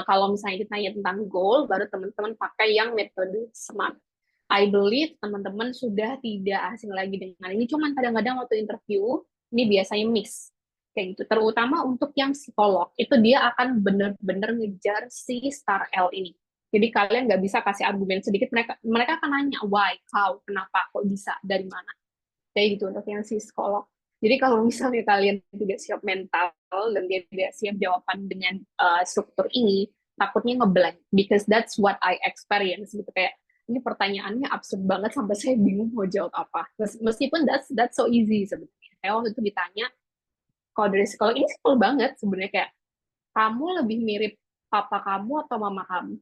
Kalau misalnya ditanya tentang goal, baru teman-teman pakai yang metode SMART. I believe teman-teman sudah tidak asing lagi dengan ini. Cuman kadang-kadang waktu interview, ini biasanya miss. Kayak gitu. Terutama untuk yang psikolog, itu dia akan benar-benar ngejar si STAR-L ini. Jadi kalian nggak bisa kasih argumen sedikit, mereka akan nanya, why, how, kenapa, kok bisa, dari mana. Kayak gitu untuk yang si psikolog. Jadi kalau misalnya kalian tidak siap mental dan tidak siap jawaban dengan struktur ini, takutnya ngeblank. Because that's what I experience. Gitu kayak, ini pertanyaannya absurd banget sampai saya bingung mau jawab apa. Meskipun that's so easy sebenarnya. Saya waktu itu ditanya, kalau dari psikolog, ini simple banget sebenarnya kayak, kamu lebih mirip papa kamu atau mama kamu?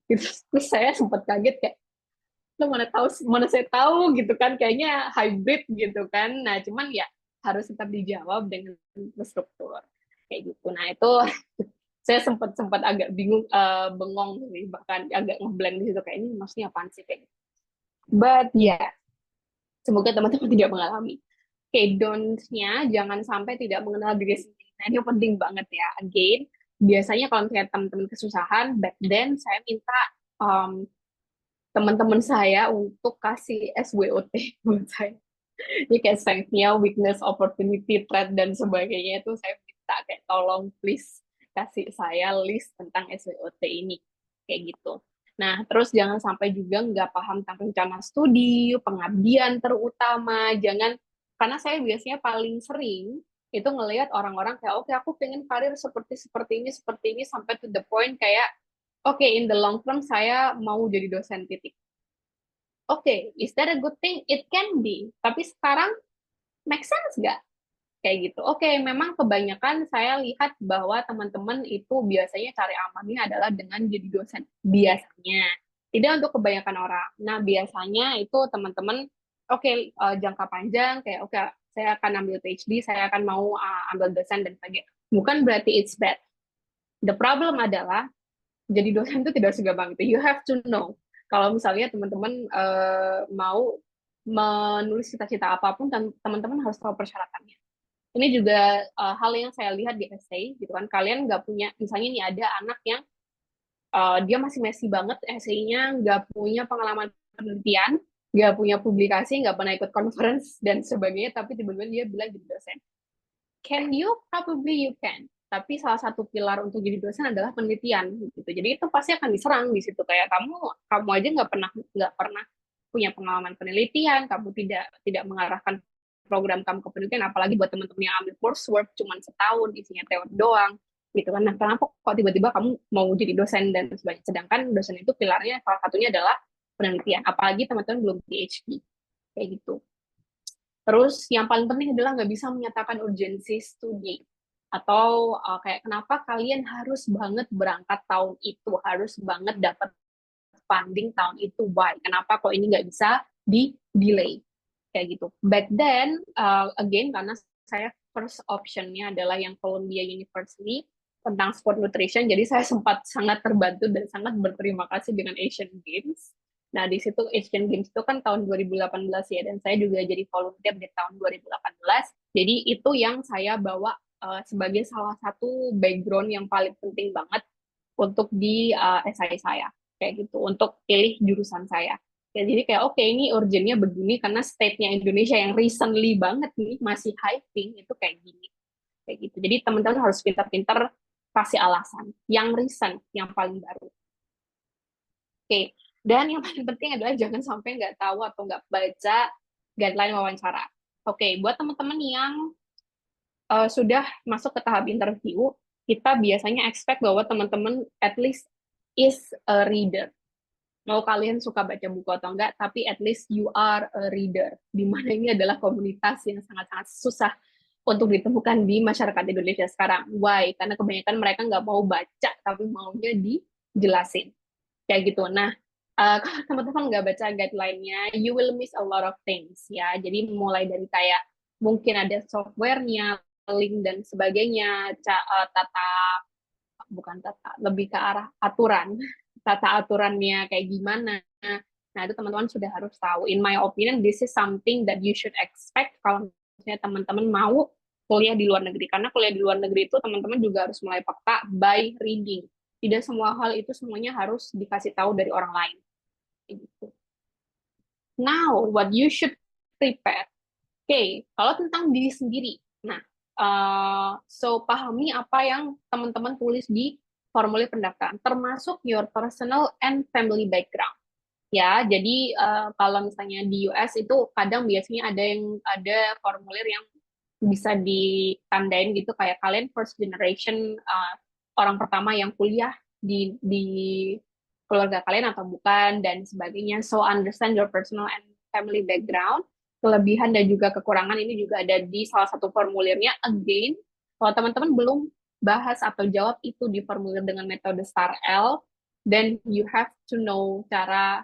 Terus saya sempat kaget kayak, lo mana saya tahu gitu kan, kayaknya hybrid gitu kan. Nah cuman ya harus tetap dijawab dengan struktur kayak gitu. Nah itu saya sempat agak bingung, bengong bahkan agak ngeblank di situ kayak, ini maksudnya apaan sih kayak gitu. But yeah, Semoga teman-teman tidak mengalami. Oke, don't-nya jangan sampai tidak mengenal diri sendiri. Nah, ini penting banget ya. Again, biasanya kalau misalnya teman-teman kesusahan, back then saya minta um, teman-teman saya untuk kasih SWOT buat saya. Ini kayak strength-nya, weakness, opportunity, threat, dan sebagainya itu saya minta kayak tolong please kasih saya list tentang SWOT ini. Kayak gitu. Nah, terus jangan sampai juga nggak paham tentang rencana studi, pengabdian terutama, jangan, karena saya biasanya paling sering itu ngelihat orang-orang kayak, oke, aku pengen karir seperti ini, sampai to the point kayak, oke, in the long term saya mau jadi dosen titik. Oke, is that a good thing? It can be. Tapi sekarang make sense nggak? Kayak gitu. Oke, memang kebanyakan saya lihat bahwa teman-teman itu biasanya cari amannya adalah dengan jadi dosen. Biasanya. Tidak untuk kebanyakan orang. Nah, biasanya itu teman-teman, oke, jangka panjang, kayak oke, saya akan ambil PhD, saya akan mau ambil dosen dan sebagainya. Bukan berarti it's bad. The problem adalah, jadi dosen itu tidak segampang itu. You have to know. Kalau misalnya teman-teman mau menulis cita-cita apapun, teman-teman harus tahu persyaratannya. Ini juga hal yang saya lihat di essay, gitu kan. Kalian nggak punya, misalnya nih ada anak yang dia masih messy banget essay-nya, nggak punya pengalaman penelitian, nggak punya publikasi, nggak pernah ikut conference dan sebagainya, tapi tiba-tiba dia bilang jadi dosen. Can you? Probably you can. Tapi salah satu pilar untuk jadi dosen adalah penelitian, gitu. Jadi itu pasti akan diserang di situ, kayak kamu aja nggak pernah punya pengalaman penelitian, kamu tidak mengarahkan program kamu ke penelitian, apalagi buat teman-teman yang ambil coursework cuma setahun isinya teori doang, gitu kan. Nah, kenapa kok tiba-tiba kamu mau jadi dosen dan sebagainya? Sedangkan dosen itu pilarnya salah satunya adalah penelitian, apalagi teman-teman belum PhD, kayak gitu. Terus yang paling penting adalah nggak bisa menyatakan urgensi studi. Atau kayak kenapa kalian harus banget berangkat tahun itu, harus banget dapat funding tahun itu, why? Kenapa kok ini nggak bisa di-delay? Kayak gitu. Back then, again, karena saya first optionnya adalah yang Columbia University tentang sport nutrition, jadi saya sempat sangat terbantu dan sangat berterima kasih dengan Asian Games. Nah, di situ Asian Games itu kan tahun 2018 ya, dan saya juga jadi volunteer di tahun 2018. Jadi itu yang saya bawa sebagai salah satu background yang paling penting banget untuk di SI saya, kayak gitu, untuk pilih jurusan saya. Ya, jadi kayak oke, ini urgentnya begini karena state-nya Indonesia yang recently banget nih masih hyping itu kayak gini, kayak gitu. Jadi teman-teman harus pintar-pintar kasih alasan yang recent, yang paling baru. Oke, dan yang paling penting adalah jangan sampai nggak tahu atau nggak baca guideline wawancara. Oke, buat teman-teman yang sudah masuk ke tahap interview, kita biasanya expect bahwa teman-teman at least is a reader. Mau kalian suka baca buku atau enggak, tapi at least you are a reader. Di mana ini adalah komunitas yang sangat-sangat susah untuk ditemukan di masyarakat Indonesia sekarang. Why? Karena kebanyakan mereka nggak mau baca, tapi maunya dijelasin. Kayak gitu. Nah, kalau teman-teman nggak baca guideline-nya, you will miss a lot of things ya. Jadi mulai dari kayak mungkin ada software-nya, link dan sebagainya, tata, bukan tata, lebih ke arah aturan, tata aturannya kayak gimana. Nah, itu teman-teman sudah harus tahu. In my opinion, this is something that you should expect kalau misalnya teman-teman mau kuliah di luar negeri. Karena kuliah di luar negeri itu teman-teman juga harus mulai peka by reading. Tidak semua hal itu semuanya harus dikasih tahu dari orang lain. Gitu. Now, what you should prepare. Oke, kalau tentang diri sendiri. Nah, so pahami apa yang teman-teman tulis di formulir pendaftaran, termasuk your personal and family background. Ya, jadi kalau misalnya di US itu kadang biasanya ada formulir yang bisa ditandain gitu kayak kalian first generation orang pertama yang kuliah di keluarga kalian atau bukan dan sebagainya. So understand your personal and family background, kelebihan dan juga kekurangan ini juga ada di salah satu formulirnya. Again, kalau teman-teman belum bahas atau jawab itu di formulir dengan metode STAR-L, then you have to know cara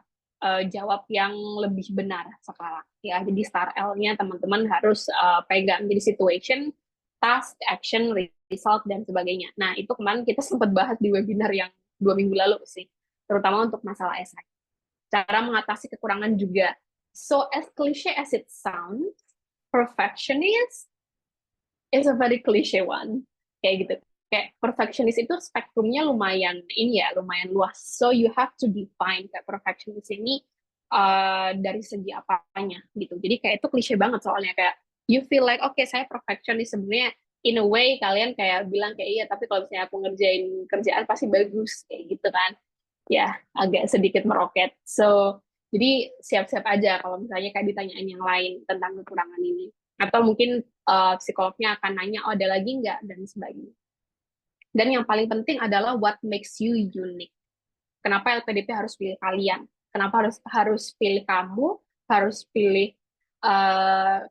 jawab yang lebih benar sekarang ya. Jadi STAR-L-nya teman-teman harus pegang jadi situation, task, action, result dan sebagainya. Nah, itu kemarin kita sempat bahas di webinar yang 2 minggu lalu sih, terutama untuk masalah esai. Cara mengatasi kekurangan juga. So as cliche as it sounds, perfectionist is a very cliche one. Kayak gitu. Kayak perfectionist itu spektrumnya lumayan ini ya, lumayan luas. So you have to define kayak perfectionist ini dari segi apanya gitu. Jadi kayak itu klise banget soalnya kayak you feel like oke, saya perfectionist sebenarnya in a way kalian kayak bilang kayak iya, tapi kalau misalnya aku ngerjain kerjaan pasti bagus kayak gitu kan. Ya, agak sedikit meroket. So, jadi siap-siap aja kalau misalnya kayak ditanyain yang lain tentang kekurangan ini. Atau mungkin psikolognya akan nanya, oh ada lagi nggak, dan sebagainya. Dan yang paling penting adalah what makes you unique. Kenapa LPDP harus pilih kalian? Kenapa harus harus pilih kamu? Harus pilih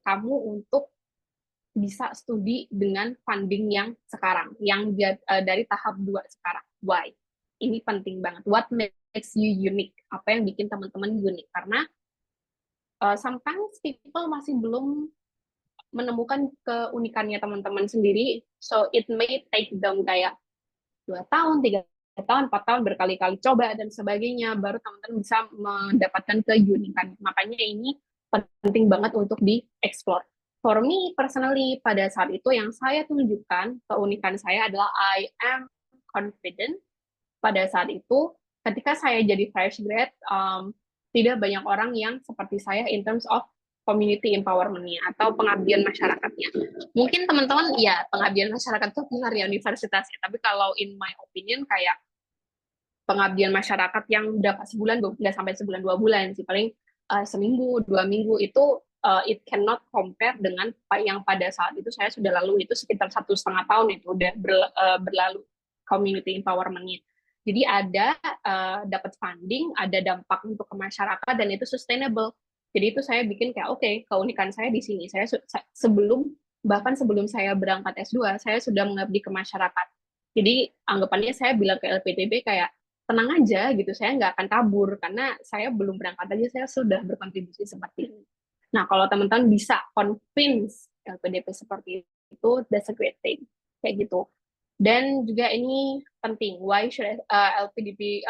kamu untuk bisa studi dengan funding yang sekarang, yang dari tahap 2 sekarang. Why? Ini penting banget. What makes you unique? Apa yang bikin teman-teman unik? Karena sometimes people masih belum menemukan keunikannya teman-teman sendiri. So it may take them kayak 2 tahun, 3 tahun, 4 tahun berkali-kali coba dan sebagainya, baru teman-teman bisa mendapatkan keunikan. Makanya ini penting banget untuk dieksplor. For me personally, pada saat itu yang saya tunjukkan keunikan saya adalah I am confident. Pada saat itu, ketika saya jadi fresh grad, tidak banyak orang yang seperti saya in terms of community empowerment-nya atau pengabdian masyarakatnya. Mungkin teman-teman, ya pengabdian masyarakat itu benar ya universitasnya, tapi kalau in my opinion kayak pengabdian masyarakat yang dapat sebulan, nggak sampai sebulan 2 bulan sih, paling seminggu, 2 minggu itu it cannot compare dengan yang pada saat itu saya sudah lalu itu sekitar 1,5 tahun itu udah berlalu community empowerment-nya. Jadi ada dapat funding, ada dampak untuk ke masyarakat dan itu sustainable. Jadi itu saya bikin kayak oke, keunikan saya di sini. Saya bahkan sebelum saya berangkat S2, saya sudah mengabdi ke masyarakat. Jadi anggapannya saya bilang ke LPDB kayak tenang aja gitu, saya nggak akan kabur karena saya belum berangkat aja saya sudah berkontribusi seperti ini. Nah, kalau teman-teman bisa convince LPDP seperti itu, that's a great thing. Kayak gitu. Dan juga ini penting, why LPDP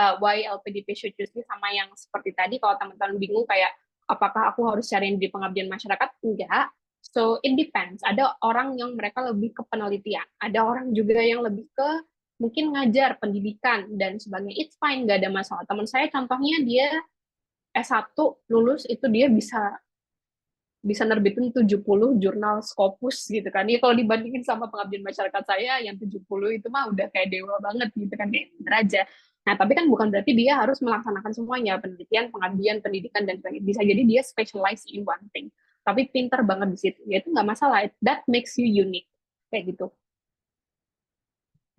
should choose me, sama yang seperti tadi, kalau teman-teman bingung kayak apakah aku harus cari di pengabdian masyarakat? Enggak. So it depends. Ada orang yang mereka lebih ke penelitian, ada orang juga yang lebih ke mungkin ngajar pendidikan dan sebagainya. It's fine, nggak ada masalah. Teman saya contohnya dia S1 lulus itu dia bisa bisa nerbitin 70 jurnal Scopus gitu kan. Ya kalau dibandingin sama pengabdian masyarakat saya yang 70 itu mah udah kayak dewa banget gitu kan, kayak bener aja. Nah, tapi kan bukan berarti dia harus melaksanakan semuanya, penelitian, pengabdian, pendidikan, dan sebagainya. Bisa jadi dia specialize in one thing. Tapi pinter banget di situ. Ya itu nggak masalah. That makes you unique. Kayak gitu.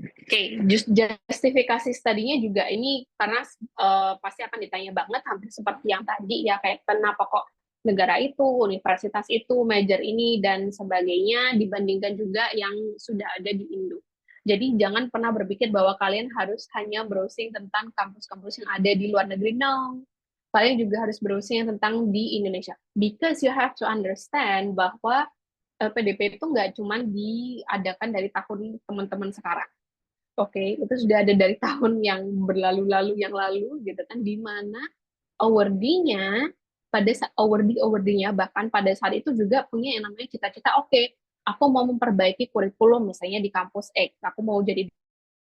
Oke, justifikasi studinya juga ini karena pasti akan ditanya banget, hampir seperti yang tadi ya, kayak kenapa kok negara itu, universitas itu, major ini dan sebagainya dibandingkan juga yang sudah ada di Indo. Jadi jangan pernah berpikir bahwa kalian harus hanya browsing tentang kampus-kampus yang ada di luar negeri. No, kalian juga harus browsing tentang di Indonesia. Because you have to understand bahwa PDP itu nggak cuma diadakan dari tahun teman-teman sekarang. Oke, itu sudah ada dari tahun yang berlalu-lalu yang lalu gitu kan, di mana awardee-nya awardee-nya bahkan pada saat itu juga punya yang namanya cita-cita. Oke, aku mau memperbaiki kurikulum misalnya di kampus X, aku mau jadi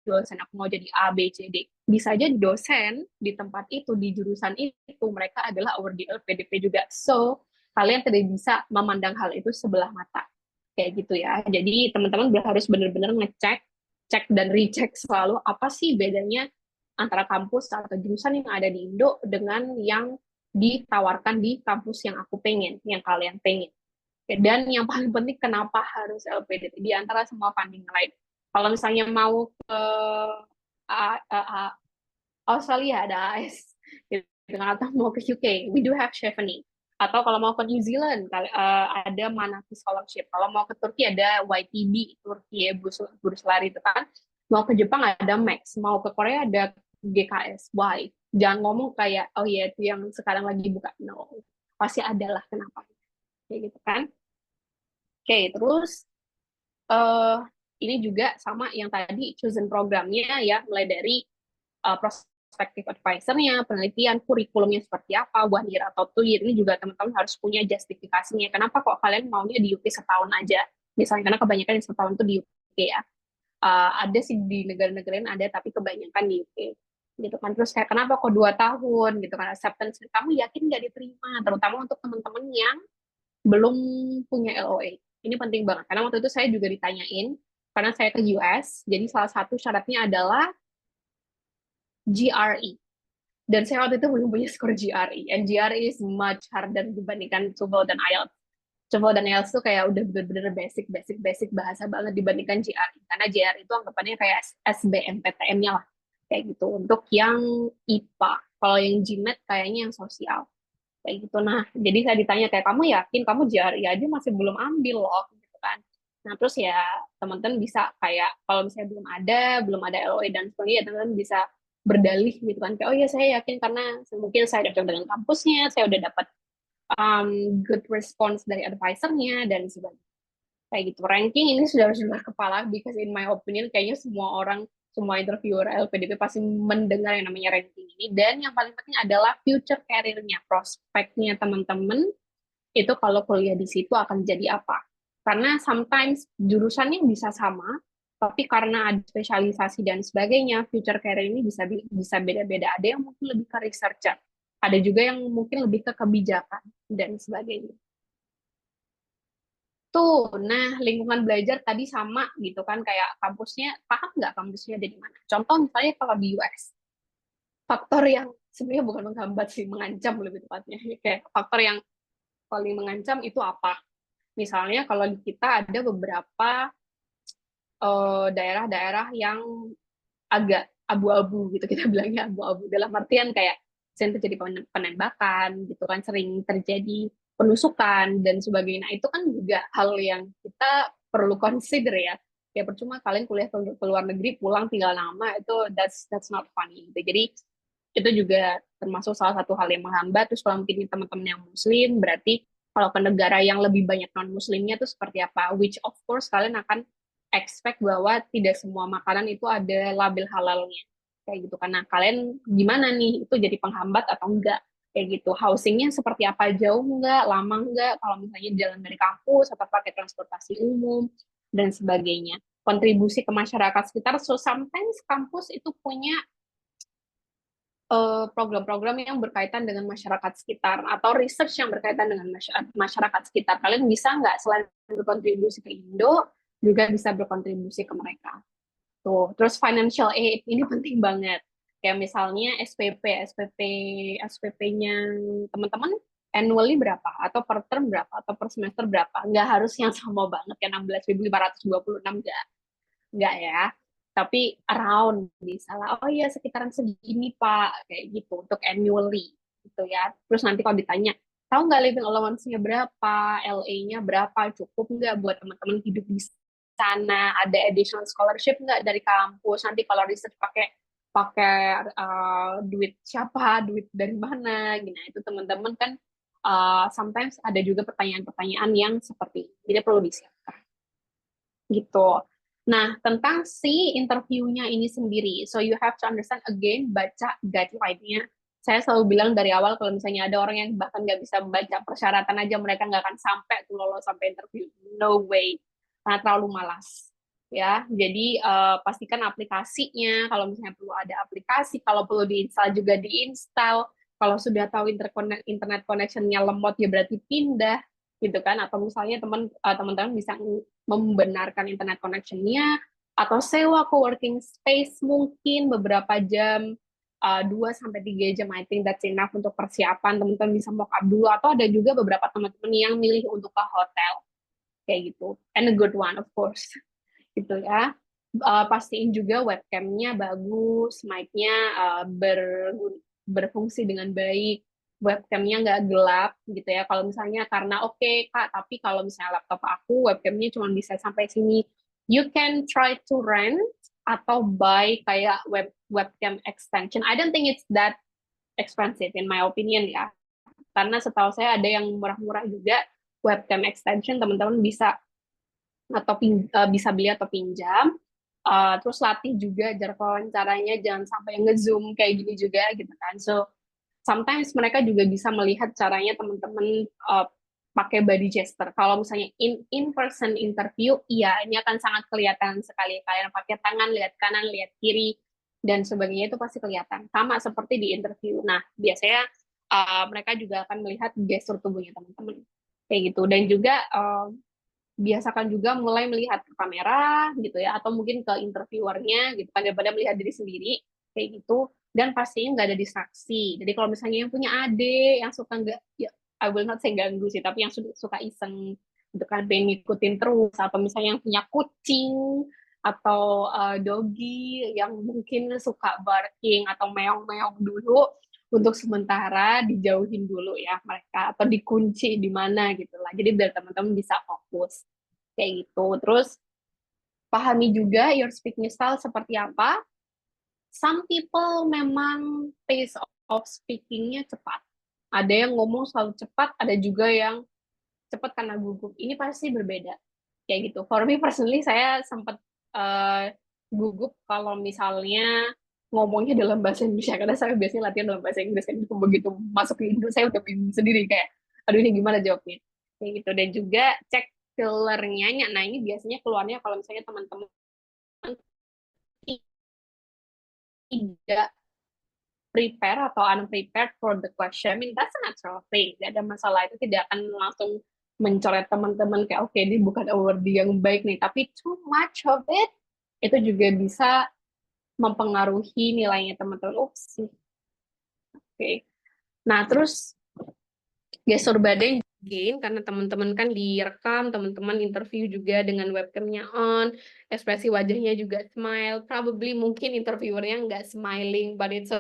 dosen, aku mau jadi A, B, C, D. Bisa aja dosen di tempat itu, di jurusan itu, mereka adalah awardee LPDP juga. So, kalian tidak bisa memandang hal itu sebelah mata. Kayak gitu ya. Jadi, teman-teman harus benar-benar ngecek, cek dan recheck selalu apa sih bedanya antara kampus atau jurusan yang ada di Indo dengan yang ditawarkan di kampus yang aku pengen, yang kalian pengen. Dan yang paling penting kenapa harus LPDP di antara semua funding lain. Kalau misalnya mau ke Australia ada AS, gitu. Atau mau ke UK, we do have Chevening. Atau kalau mau ke New Zealand, ada Manati Scholarship. Kalau mau ke Turki ada YTB, Turki ya, burs lari itu kan. Mau ke Jepang ada Max, mau ke Korea ada GKS. Why? Jangan ngomong kayak, oh ya itu yang sekarang lagi buka. No, pasti ada lah kenapa. Kayak gitu kan. Oke, terus uh, ini juga sama yang tadi chosen programnya ya, mulai dari proses prospective advisor-nya, penelitian, kurikulumnya seperti apa, 1 year atau 2 year, ini juga teman-teman harus punya justifikasinya. Kenapa kok kalian maunya di UK setahun aja? Misalnya, karena kebanyakan yang setahun itu di UK ya. Ada sih di negara-negara lain ada, tapi kebanyakan di UK. Gitu kan. Terus kayak kenapa kok 2 tahun gitu kan, acceptance kamu yakin nggak diterima, terutama untuk teman-teman yang belum punya LOA. Ini penting banget, karena waktu itu saya juga ditanyain, karena saya ke US, jadi salah satu syaratnya adalah GRE. Dan saya waktu itu belum punya skor GRE, and GRE is much harder dibandingkan TOEFL dan IELTS. TOEFL dan IELTS tuh kayak udah bener-bener basic bahasa banget dibandingkan GRE, karena GRE itu anggapannya kayak SBMPTN-nya lah, kayak gitu, untuk yang IPA. Kalau yang GMAT kayaknya yang sosial. Kayak gitu. Nah, jadi saya ditanya kayak kamu yakin kamu GRE aja masih belum ambil loh, gitu kan. Nah, terus ya teman-teman bisa kayak kalau misalnya belum ada LOE dan sebagainya, teman-teman bisa berdalih gitu kan. Kayak oh iya saya yakin karena mungkin saya udah dengan kampusnya, saya udah dapat good response dari advisernya dan sebagainya. Kayak gitu. Ranking ini sudah kepala, because in my opinion kayaknya semua orang, semua interviewer LPDP pasti mendengar yang namanya ranking ini. Dan yang paling penting adalah future career-nya, prospeknya teman-teman itu kalau kuliah di situ akan jadi apa. Karena sometimes jurusannya bisa sama, tapi karena ada spesialisasi dan sebagainya, future career ini bisa beda-beda. Ada yang mungkin lebih ke researcher, ada juga yang mungkin lebih ke kebijakan dan sebagainya. Tuh, nah lingkungan belajar tadi sama gitu kan, kayak kampusnya, paham nggak kampusnya ada di mana? Contoh misalnya kalau di US, faktor yang sebenarnya bukan menghambat sih, mengancam lebih tepatnya. Kayak faktor yang paling mengancam itu apa? Misalnya kalau di kita ada beberapa daerah-daerah yang agak abu-abu gitu, kita bilangnya abu-abu. Dalam artian kayak sering terjadi penembakan gitu kan, sering terjadi penusukan dan sebagainya. Nah, itu kan juga hal yang kita perlu consider ya. Ya percuma kalian kuliah ke luar negeri pulang tinggal nama, itu that's not funny gitu. Jadi itu juga termasuk salah satu hal yang menghambat. Terus kalau mungkin teman-teman yang muslim, berarti kalau ke negara yang lebih banyak non-muslimnya itu seperti apa? Which of course kalian akan expect bahwa tidak semua makanan itu ada label halalnya. Kayak gitu. Karena kalian gimana nih, itu jadi penghambat atau enggak? Kayak gitu. Housingnya seperti apa? Jauh enggak? Lama enggak? Kalau misalnya jalan dari kampus atau pakai transportasi umum dan sebagainya. Kontribusi ke masyarakat sekitar. So sometimes kampus itu punya program-program yang berkaitan dengan masyarakat sekitar atau research yang berkaitan dengan masyarakat sekitar. Kalian bisa nggak selain berkontribusi ke Indo, juga bisa berkontribusi ke mereka. Tuh, terus financial aid ini penting banget. Kayak misalnya SPP-nya teman-teman annually berapa, atau per term berapa, atau per semester berapa. Nggak harus yang sama banget, ya 16.526, enggak ya, tapi around misalnya oh iya sekitaran segini Pak, kayak gitu untuk annually gitu ya. Terus nanti kalau ditanya tahu nggak living allowance-nya berapa, LA-nya berapa, cukup nggak buat teman-teman hidup di sana, ada additional scholarship nggak dari kampus, nanti kalau research pakai pakai duit siapa, duit dari mana, gitu. Nah, itu teman-teman kan sometimes ada juga pertanyaan-pertanyaan yang seperti ini. Jadi perlu disiapkan gitu. Nah, tentang si interviewnya ini sendiri, so you have to understand again, baca guideline-nya. Saya selalu bilang dari awal kalau misalnya ada orang yang bahkan nggak bisa membaca persyaratan aja, mereka nggak akan sampai tuh lolos sampai interview. No way, karena terlalu malas. Ya, jadi pastikan aplikasinya. Kalau misalnya perlu ada aplikasi, kalau perlu diinstal juga diinstal. Kalau sudah tahu internet connection-nya lemot, ya berarti pindah gitu kan. Atau misalnya teman-teman bisa membenarkan internet connection-nya, atau sewa co-working space mungkin beberapa jam, 2 sampai 3 jam, I think that's enough untuk persiapan, teman-teman bisa mock up dulu, atau ada juga beberapa teman-teman yang milih untuk ke hotel, kayak gitu, and a good one of course, gitu ya. Pastiin juga webcam-nya bagus, mic-nya berfungsi dengan baik, webcamnya nggak gelap gitu ya. Kalau misalnya karena oke Kak, tapi kalau misalnya laptop aku webcamnya cuma bisa sampai sini, you can try to rent atau buy kayak webcam extension. I don't think it's that expensive in my opinion ya. Karena setahu saya ada yang murah-murah juga webcam extension, teman-teman bisa bisa beli atau pinjam. Terus latih juga jarak wawancaranya, jangan sampai nge-zoom kayak gini juga gitu kan. So sometimes mereka juga bisa melihat caranya teman-teman pakai body gesture. Kalau misalnya in person interview, iya ini akan sangat kelihatan sekali. Kalian pakai tangan, lihat kanan, lihat kiri, dan sebagainya itu pasti kelihatan. Sama seperti di interview. Nah, biasanya mereka juga akan melihat gestur tubuhnya teman-teman. Kayak gitu. Dan juga biasakan juga mulai melihat ke kamera gitu ya, atau mungkin ke interviewernya gitu kan, daripada melihat diri sendiri kayak gitu. Dan pastinya nggak ada distraksi. Jadi kalau misalnya yang punya adik yang suka nggak, ya I will not say ganggu sih, tapi yang suka iseng gitu kan, pengen ngikutin terus, atau misalnya yang punya kucing atau doggy yang mungkin suka barking atau meong-meong dulu, untuk sementara dijauhin dulu ya mereka, atau dikunci di mana gitu lah. Jadi biar teman-teman bisa fokus kayak gitu. Terus pahami juga your speaking style seperti apa. Some people memang pace of speakingnya cepat. Ada yang ngomong selalu cepat, ada juga yang cepat karena gugup. Ini pasti berbeda. Kayak gitu. For me personally, saya sempat gugup kalau misalnya ngomongnya dalam bahasa Indonesia. Karena saya biasanya latihan dalam bahasa Inggris. Kan begitu masuk ke Indo, saya udah bingung sendiri. Kayak, aduh ini gimana jawabnya. Kayak gitu. Dan juga cek fillernya. Nah ini biasanya keluarnya kalau misalnya teman-teman tidak prepare atau unprepared for the question, I mean that's a natural thing. Tidak ada masalah, itu tidak akan langsung mencoret teman-teman kayak oke, ini bukan award yang baik nih, tapi too much of it itu juga bisa mempengaruhi nilainya teman-teman. Ups, oke. Okay. Nah, terus gestur badan again, karena teman-teman kan direkam, teman-teman interview juga dengan webcamnya on, ekspresi wajahnya juga smile, probably mungkin interviewernya nggak smiling, but it's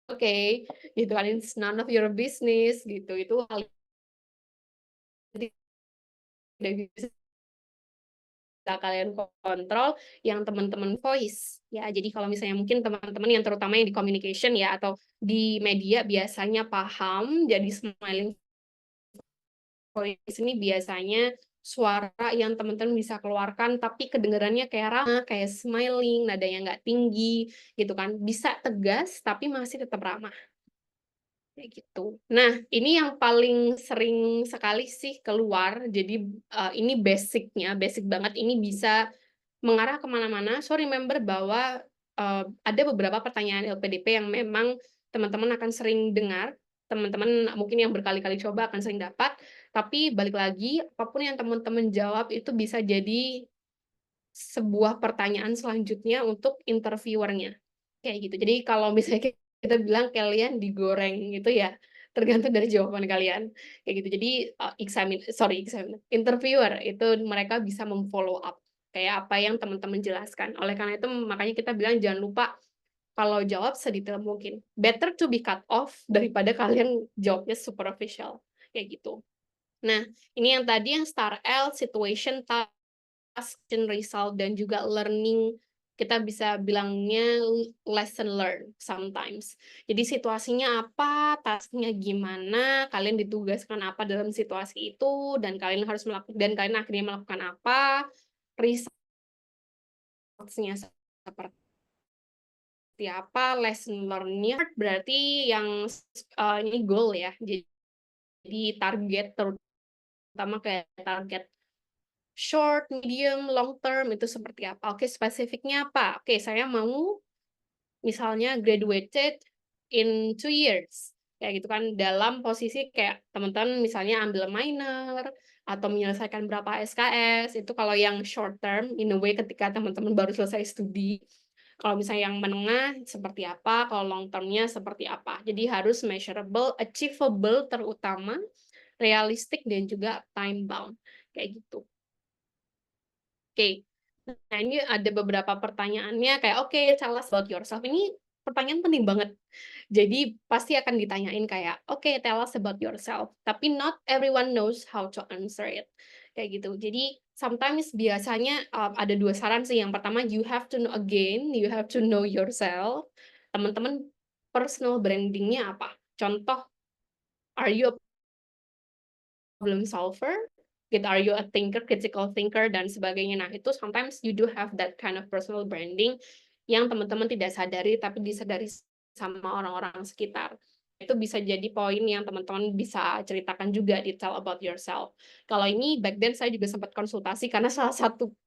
okay, gitu kan, it's none of your business, gitu, itu hal yang tidak bisa kalian kontrol, yang teman-teman voice, ya, jadi kalau misalnya mungkin teman-teman yang terutama yang di communication ya, atau di media biasanya paham, jadi smiling voice ini biasanya suara yang teman-teman bisa keluarkan, tapi kedengarannya kayak ramah, kayak smiling, nadanya nggak tinggi, gitu kan, bisa tegas, tapi masih tetap ramah. Kayak gitu. Nah, ini yang paling sering sekali sih keluar. Jadi ini basic-nya, basic banget. Ini bisa mengarah kemana-mana. So remember bahwa ada beberapa pertanyaan LPDP yang memang teman-teman akan sering dengar. Teman-teman mungkin yang berkali-kali coba akan sering dapat. Tapi balik lagi, apapun yang teman-teman jawab itu bisa jadi sebuah pertanyaan selanjutnya untuk interviewernya. Kayak gitu. Jadi kalau misalnya kita bilang kalian digoreng gitu ya, tergantung dari jawaban kalian. Kayak gitu. Jadi interviewer itu mereka bisa memfollow up kayak apa yang teman-teman jelaskan. Oleh karena itu makanya kita bilang jangan lupa kalau jawab sedetail mungkin. Better to be cut off daripada kalian jawabnya superficial. Kayak gitu. Nah, ini yang tadi yang star L, situation, task, result, dan juga learning, kita bisa bilangnya lesson learn sometimes. Jadi situasinya apa, tasknya gimana, kalian ditugaskan apa dalam situasi itu, dan kalian harus melakukan, dan kalian akhirnya melakukan apa, results-nya seperti apa, lesson learn-nya berarti yang ini goal ya. Jadi target terutama kayak target short, medium, long term itu seperti apa? Oke, spesifiknya apa? Oke, saya mau misalnya graduated in 2 years. Kayak gitu kan, dalam posisi kayak teman-teman misalnya ambil minor atau menyelesaikan berapa SKS, itu kalau yang short term, in a way ketika teman-teman baru selesai studi. Kalau misalnya yang menengah seperti apa, kalau long termnya seperti apa. Jadi harus measurable, achievable terutama, realistik, dan juga time bound. Kayak gitu. Oke, nah ini ada beberapa pertanyaannya kayak, oke, tell us about yourself. Ini pertanyaan penting banget. Jadi pasti akan ditanyain kayak, oke, tell us about yourself. Tapi not everyone knows how to answer it. Kayak gitu. Jadi sometimes biasanya ada 2 saran sih. Yang pertama, you have to know again, you have to know yourself. Teman-teman personal brandingnya apa? Contoh, are you a problem solver? gitu, are you a thinker, critical thinker, dan sebagainya. Nah, itu sometimes you do have that kind of personal branding yang teman-teman tidak sadari, tapi disadari sama orang-orang sekitar. Itu bisa jadi poin yang teman-teman bisa ceritakan juga, detail about yourself. Kalau ini, back then saya juga sempat konsultasi, karena salah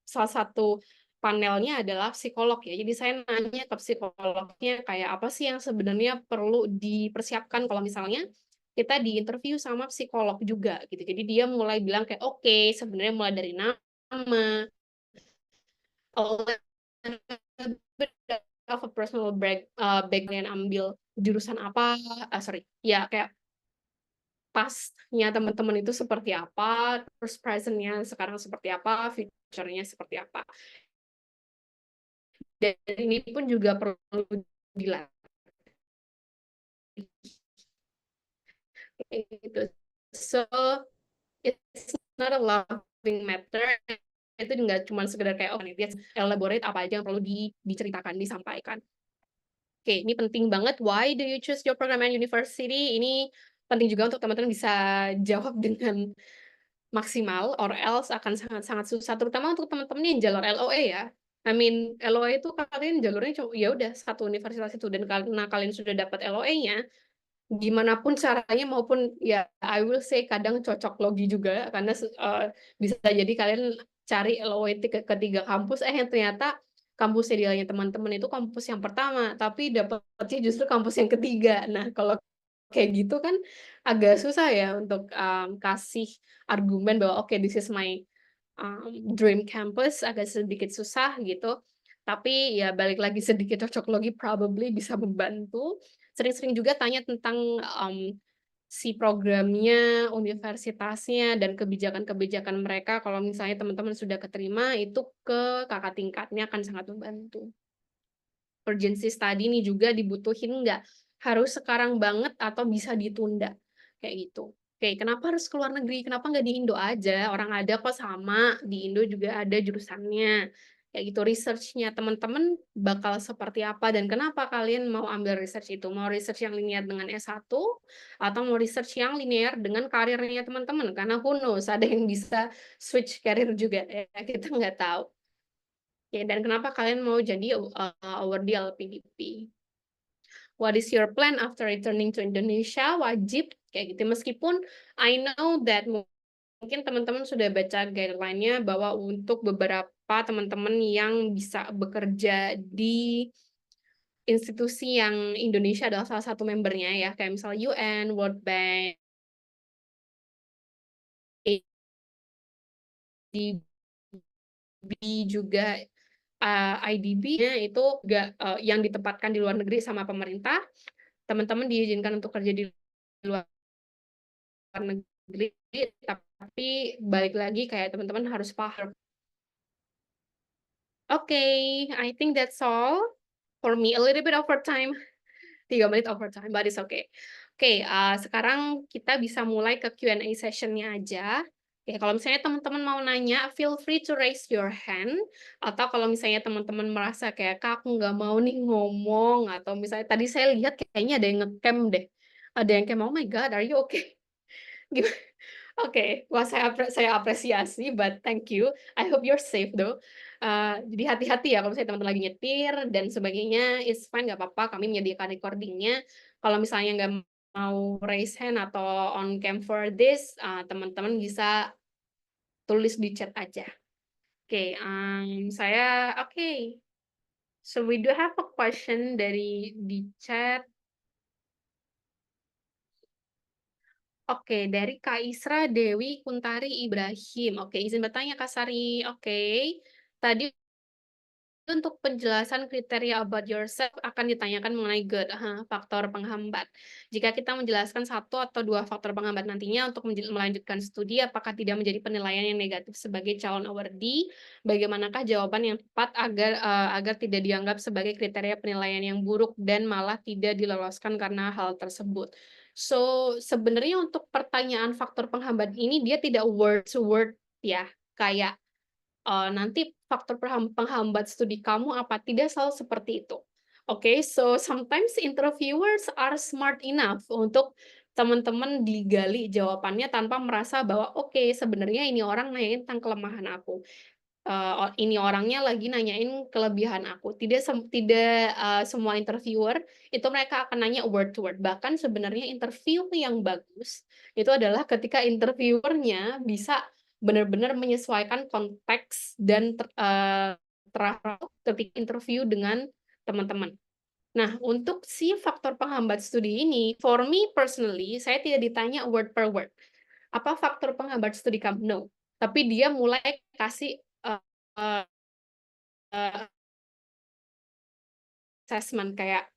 satu panelnya adalah psikolog ya. Jadi saya nanya ke psikolognya, kayak apa sih yang sebenarnya perlu dipersiapkan kalau misalnya kita di interview sama psikolog juga gitu. Jadi dia mulai bilang kayak oke, sebenarnya mulai dari nama, a little bit of a personal back kalian ambil jurusan apa, sorry, ya kayak pastnya teman-teman itu seperti apa, terus presentnya sekarang seperti apa, future-nya seperti apa. Dan ini pun juga perlu dilatih gitu. So it's not a laughing matter. Itu nggak cuma sekedar kayak oh dia elaborate apa aja yang perlu diceritakan, disampaikan. Oke, ini penting banget. Why do you choose your program and university? Ini penting juga untuk teman-teman bisa jawab dengan maksimal, or else akan sangat-sangat susah. Terutama untuk teman-teman yang jalur LOE ya. I mean, LOE itu kalian jalurnya cuma ya udah satu universitas itu, dan karena kalian sudah dapat LOE-nya, gimana pun caranya maupun ya I will say kadang cocok logi juga karena bisa jadi kalian cari LOIT ke ketiga kampus yang ternyata kampus idealnya teman-teman itu kampus yang pertama tapi dapatnya justru kampus yang ketiga. Nah, kalau kayak gitu kan agak susah ya untuk kasih argumen bahwa oke, this is my dream campus, agak sedikit susah gitu. Tapi ya balik lagi sedikit cocok logi probably bisa membantu. Sering-sering juga tanya tentang si programnya, universitasnya, dan kebijakan-kebijakan mereka. Kalau misalnya teman-teman sudah keterima, itu ke kakak tingkatnya akan sangat membantu. Urgency study ini juga dibutuhin nggak harus sekarang banget atau bisa ditunda kayak gitu. Oke, kenapa harus ke luar negeri? Kenapa nggak di Indo aja? Orang ada kok sama, di Indo juga ada jurusannya. Kayak gitu, research-nya teman-teman bakal seperti apa dan kenapa kalian mau ambil research itu? Mau research yang linear dengan S1 atau mau research yang linear dengan karirnya teman-teman? Karena who knows, ada yang bisa switch karir juga ya, kita nggak tahu. Ya, dan kenapa kalian mau jadi awardee LPDP? What is your plan after returning to Indonesia? Wajib kayak gitu. Meskipun I know that mungkin teman-teman sudah baca guideline-nya bahwa untuk beberapa teman-teman yang bisa bekerja di institusi yang Indonesia adalah salah satu membernya ya, kayak misalnya UN, World Bank, ADB juga IDB-nya itu juga yang ditempatkan di luar negeri sama pemerintah, teman-teman diizinkan untuk kerja di luar negeri, tapi balik lagi kayak teman-teman harus paham. Oke, I think that's all for me. A little bit overtime, 3 menit overtime, but it's okay. Oke, sekarang kita bisa mulai ke Q&A session-nya aja. Oke, kalau misalnya teman-teman mau nanya, feel free to raise your hand. Atau kalau misalnya teman-teman merasa kayak, Kak, aku nggak mau nih ngomong. Atau misalnya tadi saya lihat kayaknya ada yang ngecam deh. Ada yang kayak, oh my God, are you okay? Oke, wah saya apresiasi, but thank you. I hope you're safe though. Jadi hati-hati ya kalau misalnya teman-teman lagi nyetir dan sebagainya, it's fine, nggak apa-apa. Kami menyediakan recordingnya. Kalau misalnya nggak mau raise hand atau on cam for this, teman-teman bisa tulis di chat aja. Oke, oke. So we do have a question dari di chat. Oke, dari Kak Isra Dewi Kuntari Ibrahim. Oke, izin bertanya Kak Sari. Oke, tadi untuk penjelasan kriteria about yourself akan ditanyakan mengenai good, faktor penghambat. Jika kita menjelaskan satu atau dua faktor penghambat nantinya untuk melanjutkan studi, apakah tidak menjadi penilaian yang negatif sebagai calon awardee? Bagaimanakah jawaban yang tepat agar tidak dianggap sebagai kriteria penilaian yang buruk dan malah tidak diloloskan karena hal tersebut? So, sebenarnya untuk pertanyaan faktor penghambat ini dia tidak word to word ya, kayak nanti faktor penghambat studi kamu apa, tidak selalu seperti itu. Oke, so sometimes interviewers are smart enough untuk teman-teman digali jawabannya tanpa merasa bahwa oke, sebenarnya ini orang nanyain tentang kelemahan aku. Ini orangnya lagi nanyain kelebihan aku. Tidak semua interviewer itu mereka akan nanya word to word. Bahkan sebenarnya interview yang bagus itu adalah ketika interviewernya bisa benar-benar menyesuaikan konteks dan ketika interview dengan teman-teman. Nah, untuk si faktor penghambat studi ini, for me personally, saya tidak ditanya word per word. Apa faktor penghambat studi kamu? No. Tapi dia mulai kasih uh, uh, assessment kayak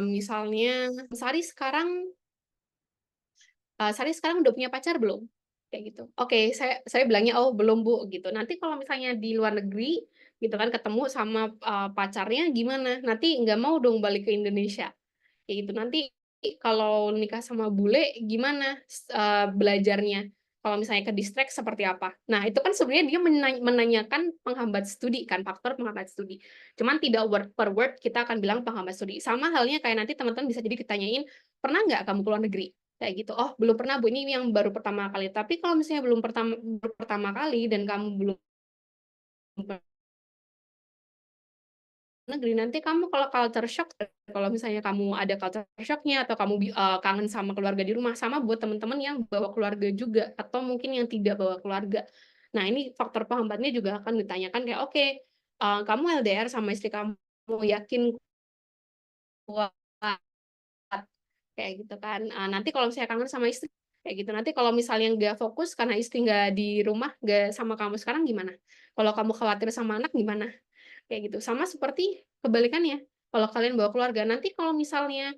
misalnya Sari sekarang udah punya pacar belum? Kayak gitu. Oke, saya bilangnya oh belum Bu gitu. Nanti kalau misalnya di luar negeri gitu kan ketemu sama pacarnya gimana? Nanti nggak mau dong balik ke Indonesia. Kayak gitu. Nanti kalau nikah sama bule gimana belajarnya? Kalau misalnya ke distract seperti apa? Nah, itu kan sebenarnya dia menanyakan penghambat studi kan, faktor penghambat studi. Cuman tidak word per word kita akan bilang penghambat studi. Sama halnya kayak nanti teman-teman bisa jadi ditanyain, pernah nggak kamu keluar negeri? Kayak gitu. Oh, belum pernah Bu, ini yang baru pertama kali. Tapi kalau misalnya belum pertama kali dan kamu belum negeri, nanti kamu kalau culture shock, kalau misalnya kamu ada culture shocknya atau kamu kangen sama keluarga di rumah, sama buat teman-teman yang bawa keluarga juga atau mungkin yang tidak bawa keluarga. Nah, ini faktor penghambatnya juga akan ditanyakan kayak oke, kamu LDR sama istri kamu, yakin kuat kayak gitu kan. Nanti kalau misalnya kangen sama istri kayak gitu, nanti kalau misalnya nggak fokus karena istri nggak di rumah, nggak sama kamu sekarang gimana? Kalau kamu khawatir sama anak gimana? Kayak gitu. Sama seperti kebalikannya, kalau kalian bawa keluarga, nanti kalau misalnya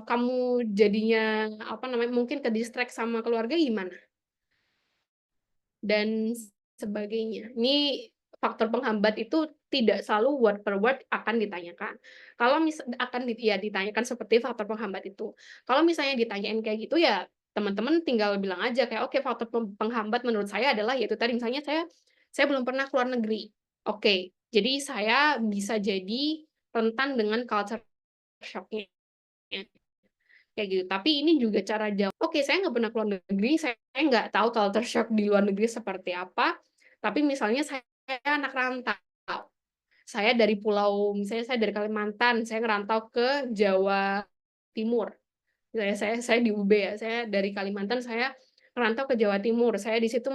kamu jadinya apa namanya mungkin ke distract sama keluarga gimana? Dan sebagainya. Ini faktor penghambat itu tidak selalu word per word akan ditanyakan. Kalau akan ya ditanyakan seperti faktor penghambat itu. Kalau misalnya ditanyain kayak gitu ya teman-teman tinggal bilang aja kayak oke faktor penghambat menurut saya adalah yaitu tadi misalnya saya belum pernah keluar negeri. Oke, jadi saya bisa jadi rentan dengan culture shock-nya kayak gitu. Tapi ini juga cara jawab. Oke, saya nggak pernah keluar negeri, saya nggak tahu culture shock di luar negeri seperti apa. Tapi misalnya saya anak rantau, saya dari pulau, misalnya saya dari Kalimantan, saya ngerantau ke Jawa Timur. Misalnya saya di UB ya, saya dari Kalimantan, saya ngerantau ke Jawa Timur. Saya di situ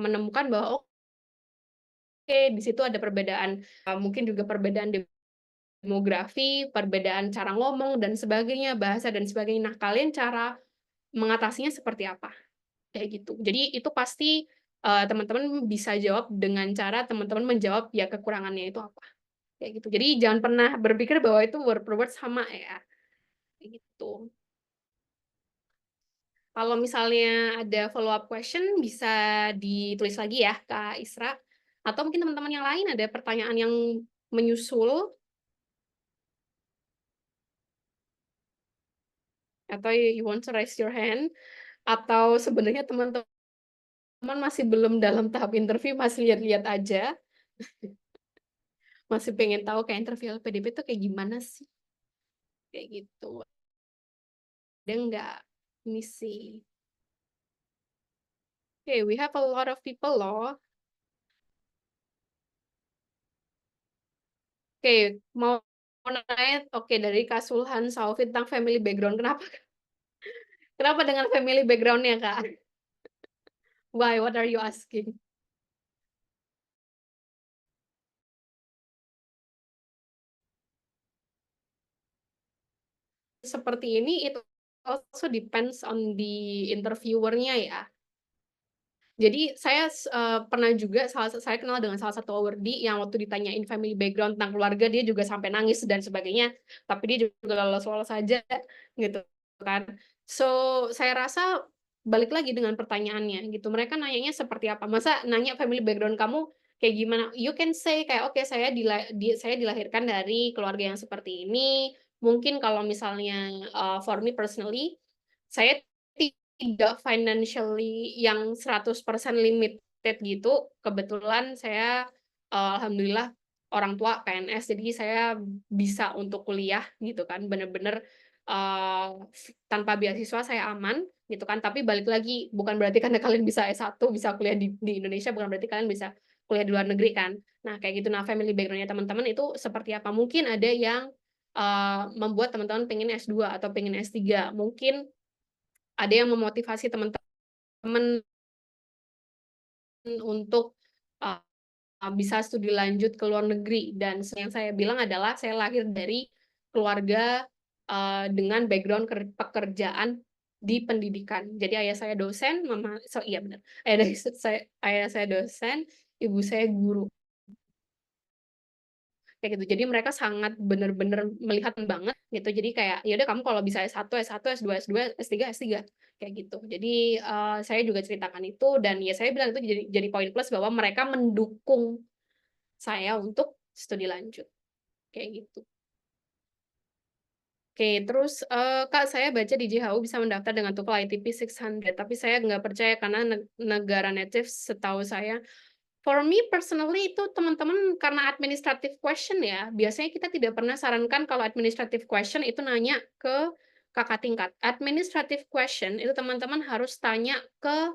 menemukan bahwa oke, di situ ada perbedaan, mungkin juga perbedaan demografi, perbedaan cara ngomong dan sebagainya, bahasa dan sebagainya. Nah, kalian cara mengatasinya seperti apa? Kayak gitu. Jadi itu pasti teman-teman bisa jawab dengan cara teman-teman menjawab ya kekurangannya itu apa. Kayak gitu. Jadi jangan pernah berpikir bahwa itu word per word sama ya. Kayak gitu. Kalau misalnya ada follow up question bisa ditulis lagi ya Kak Isra. Atau mungkin teman-teman yang lain ada pertanyaan yang menyusul atau you want to raise your hand atau sebenarnya teman-teman masih belum dalam tahap interview, masih lihat-lihat aja, masih pengen tahu kayak interview LPDP itu kayak gimana sih, kayak gitu. Dia nggak ini sih. Okay, we have a lot of people loh. Oke, mau nanya, oke dari Kak Sulhan Saufit tentang family background. Kenapa dengan family background-nya Kak? Why? What are you asking? Seperti ini, it also depends on the interviewer-nya ya. Jadi saya pernah juga saya kenal dengan salah satu awardee yang waktu ditanyain family background tentang keluarga dia juga sampai nangis dan sebagainya, tapi dia juga lolos-lolos saja gitu kan. So saya rasa balik lagi dengan pertanyaannya gitu. Mereka nanyanya seperti apa? Masa nanya family background kamu kayak gimana? You can say kayak oke saya dilahirkan dari keluarga yang seperti ini. Mungkin kalau misalnya for me personally saya tidak financially yang 100% limited gitu. Kebetulan saya alhamdulillah orang tua PNS, jadi saya bisa untuk kuliah gitu kan, bener-bener tanpa beasiswa saya aman gitu kan, tapi balik lagi bukan berarti karena kalian bisa S1 bisa kuliah di Indonesia bukan berarti kalian bisa kuliah di luar negeri kan. Nah, kayak gitu. Nah, family background-nya teman-teman itu seperti apa? Mungkin ada yang membuat teman-teman pengen S2 atau pengen S3. Mungkin ada yang memotivasi teman-teman untuk bisa studi lanjut ke luar negeri. Dan yang saya bilang adalah saya lahir dari keluarga dengan background pekerjaan di pendidikan. Jadi ayah saya dosen, iya benar. Ayah saya dosen, ibu saya guru. Kayak gitu. Jadi mereka sangat benar-benar melihat banget gitu. Jadi kayak ya udah kamu kalau bisa S1, S1, S2, S2, S3, S3 kayak gitu. Jadi saya juga ceritakan itu dan ya saya bilang itu jadi poin plus bahwa mereka mendukung saya untuk studi lanjut kayak gitu. Oke, terus Kak, saya baca di JHU bisa mendaftar dengan TOEFL ITP 600, tapi saya nggak percaya karena negara native setahu saya. For me personally itu teman-teman karena administrative question ya, biasanya kita tidak pernah sarankan kalau administrative question itu nanya ke kakak tingkat. Administrative question itu teman-teman harus tanya ke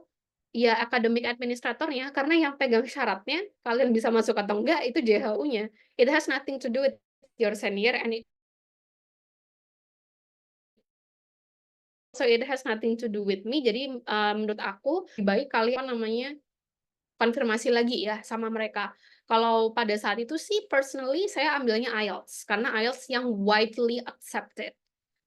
ya akademik administratornya karena yang pegang syaratnya kalian bisa masuk atau enggak itu JHU-nya. It has nothing to do with your senior and so it has nothing to do with me. Jadi menurut aku lebih baik kalian namanya konfirmasi lagi ya sama mereka. Kalau pada saat itu sih personally saya ambilnya IELTS karena IELTS yang widely accepted.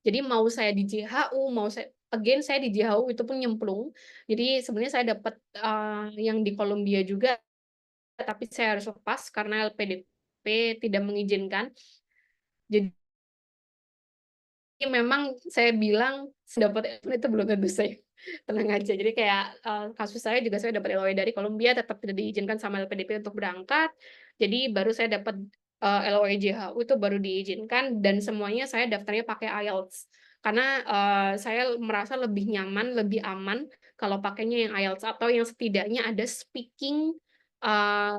Jadi mau saya di JHU, mau saya again saya di JHU itu pun nyemplung. Jadi sebenarnya saya dapat yang di Columbia juga tapi saya harus lepas karena LPDP tidak mengizinkan. Jadi memang saya bilang dapat itu belum tentu saya tenang aja. Jadi kayak kasus saya juga saya dapat LOE dari Columbia tetap tidak diizinkan sama LPDP untuk berangkat. Jadi baru saya dapat LOE JHU itu baru diizinkan dan semuanya saya daftarnya pakai IELTS. Karena saya merasa lebih nyaman, lebih aman kalau pakainya yang IELTS atau yang setidaknya ada speaking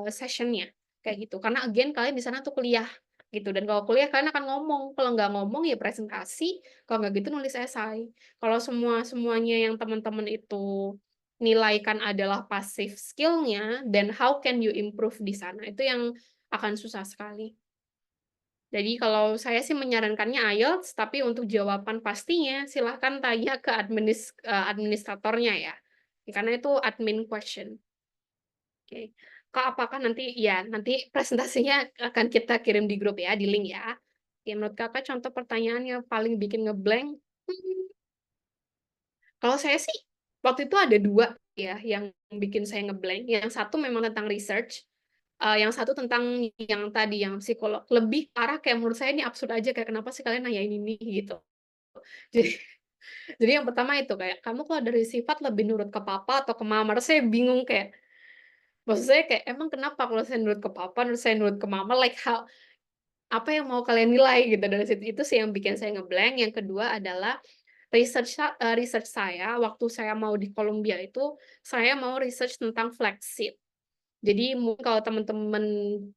session-nya kayak gitu. Karena again kalian di sana tuh kuliah gitu dan kalau kuliah kalian akan ngomong, kalau nggak ngomong ya presentasi, kalau nggak gitu nulis esai. Kalau semuanya yang teman-teman itu nilaikan adalah passive skill-nya, then how can you improve di sana? Itu yang akan susah sekali. Jadi kalau saya sih menyarankannya IELTS, tapi untuk jawaban pastinya silahkan tanya ke administratornya ya. Karena itu admin question. Oke. Kak, apakah nanti presentasinya akan kita kirim di grup ya, di link ya. Oke, menurut Kakak contoh pertanyaan yang paling bikin ngeblank? Hmm, kalau saya sih waktu itu ada 2 ya yang bikin saya ngeblank. Yang satu memang tentang research, yang satu tentang yang tadi yang psikolog. Lebih arah kayak menurut saya ini absurd aja kayak kenapa sih kalian nanyain ini gitu. Jadi jadi yang pertama itu kayak kamu kalau dari sifat lebih nurut ke papa atau ke mama. Terus saya bingung kayak maksud saya kayak emang kenapa kalau saya nurut ke papa, terus saya nurut ke mama like how apa yang mau kalian nilai gitu dari situ. Itu sih yang bikin saya ngeblank. Yang kedua adalah research saya waktu saya mau di Columbia itu, saya mau research tentang flaxseed. Jadi mungkin kalau teman-teman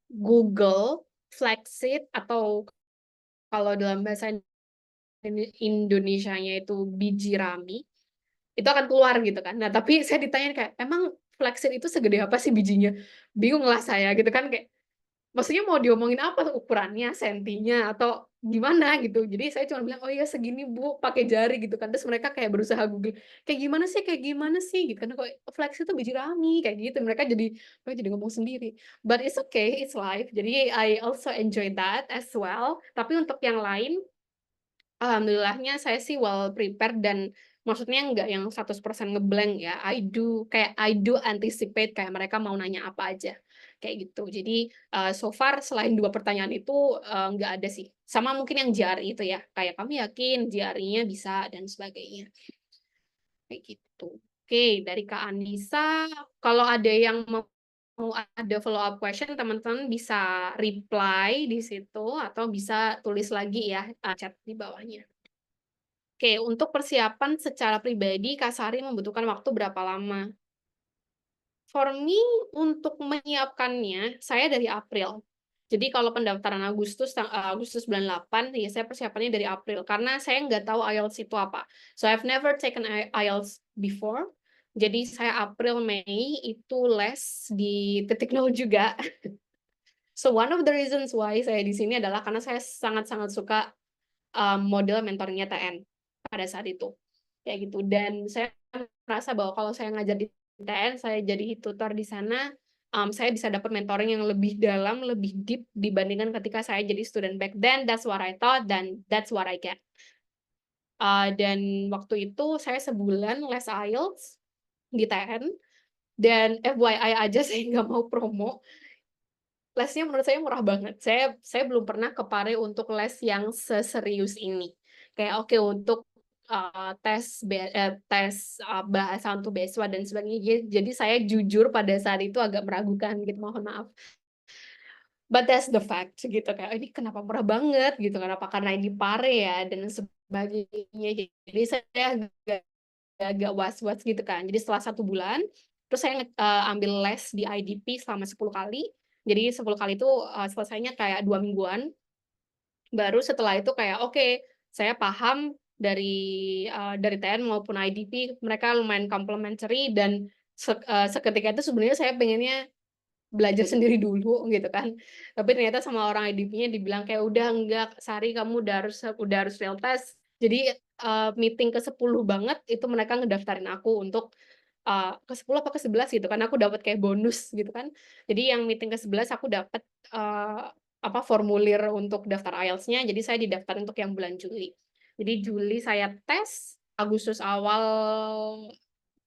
Google flaxseed atau kalau dalam bahasa Indonesianya itu biji rami, itu akan keluar gitu kan. Nah, tapi saya ditanyain kayak, "Emang flaxseed itu segede apa sih bijinya?" Bingung lah saya gitu kan kayak maksudnya mau diomongin apa tuh ukurannya, sentinya, atau gimana gitu. Jadi saya cuma bilang, "Oh iya segini Bu, pakai jari," gitu kan. Terus mereka kayak berusaha Google, kayak gimana sih?" Gitu kan. "Kok flex itu biji rami," kayak gitu. Mereka jadi ngomong sendiri. But it's okay, it's life. Jadi I also enjoy that as well. Tapi untuk yang lain alhamdulillahnya saya sih well prepared dan maksudnya nggak yang 100% ngeblank ya. I do anticipate kayak mereka mau nanya apa aja, kayak gitu. Jadi, so far selain 2 pertanyaan itu, nggak ada sih. Sama mungkin yang GRE itu ya, kayak "Kamu yakin GRE-nya bisa?" dan sebagainya, kayak gitu. Oke, dari Kak Anissa, kalau ada yang mau ada follow up question, teman-teman bisa reply di situ atau bisa tulis lagi ya, chat di bawahnya. Oke, untuk persiapan secara pribadi, Kak Sari membutuhkan waktu berapa lama? For me, untuk menyiapkannya, saya dari April. Jadi kalau pendaftaran Agustus bulan 8, ya saya persiapannya dari April, karena saya nggak tahu IELTS itu apa. So I've never taken IELTS before. Jadi saya April, Mei itu les di Titik Nol juga. So one of the reasons why saya di sini adalah karena saya sangat-sangat suka model mentoringnya TN pada saat itu. Kayak gitu. Dan saya merasa bahwa kalau saya ngajar di TN, saya jadi tutor di sana, saya bisa dapat mentoring yang lebih dalam, lebih deep dibandingkan ketika saya jadi student back then. That's what I thought, dan that's what I get. Dan waktu itu saya sebulan les IELTS di TN, dan FYI aja saya nggak mau promo, lesnya menurut saya murah banget. Saya belum pernah ke Pare untuk les yang seserius ini. Kayak oke untuk tes bahasa untuk beasiswa dan sebagainya. Jadi saya jujur pada saat itu agak meragukan gitu, mohon maaf. But that's the fact gitu, kayak ini kenapa murah banget gitu, kenapa karena ini Pare ya dan sebagainya. Jadi saya agak was-was gitu kan. Jadi setelah 1 bulan, terus saya ambil les di IDP selama 10 kali. Jadi 10 kali itu selesainya kayak 2 mingguan. Baru setelah itu kayak oke, saya paham dari TN maupun IDP mereka lumayan complementary, dan seketika itu sebenarnya saya pengennya belajar sendiri dulu gitu kan. Tapi ternyata sama orang IDP-nya dibilang kayak, "Udah enggak, Sari kamu udah harus real test." Jadi, meeting ke-10 banget itu mereka ngedaftarin aku untuk, ke-10 apa ke-11 gitu kan, aku dapat kayak bonus gitu kan. Jadi yang meeting ke-11 aku dapat, formulir untuk daftar IELTS-nya, jadi saya didaftar untuk yang bulan Juli. Jadi Juli saya tes, Agustus awal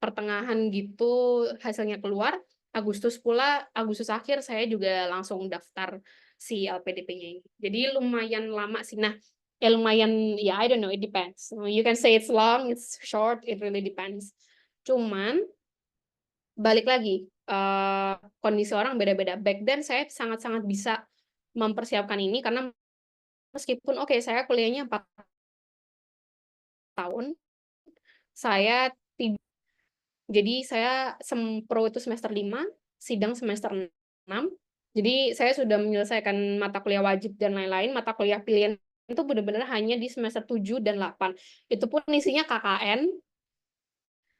pertengahan gitu hasilnya keluar, Agustus akhir saya juga langsung daftar si LPDP-nya ini. Jadi lumayan lama sih. Nah, ya lumayan, ya I don't know, it depends. You can say it's long, it's short, it really depends. Cuman balik lagi, kondisi orang beda-beda. Back then saya sangat-sangat bisa mempersiapkan ini karena meskipun oke saya kuliahnya 4 tahun, saya jadi saya sempro itu semester 5, sidang semester 6. Jadi saya sudah menyelesaikan mata kuliah wajib dan lain-lain, mata kuliah pilihan itu benar-benar hanya di semester 7 dan 8. Itu pun isinya KKN,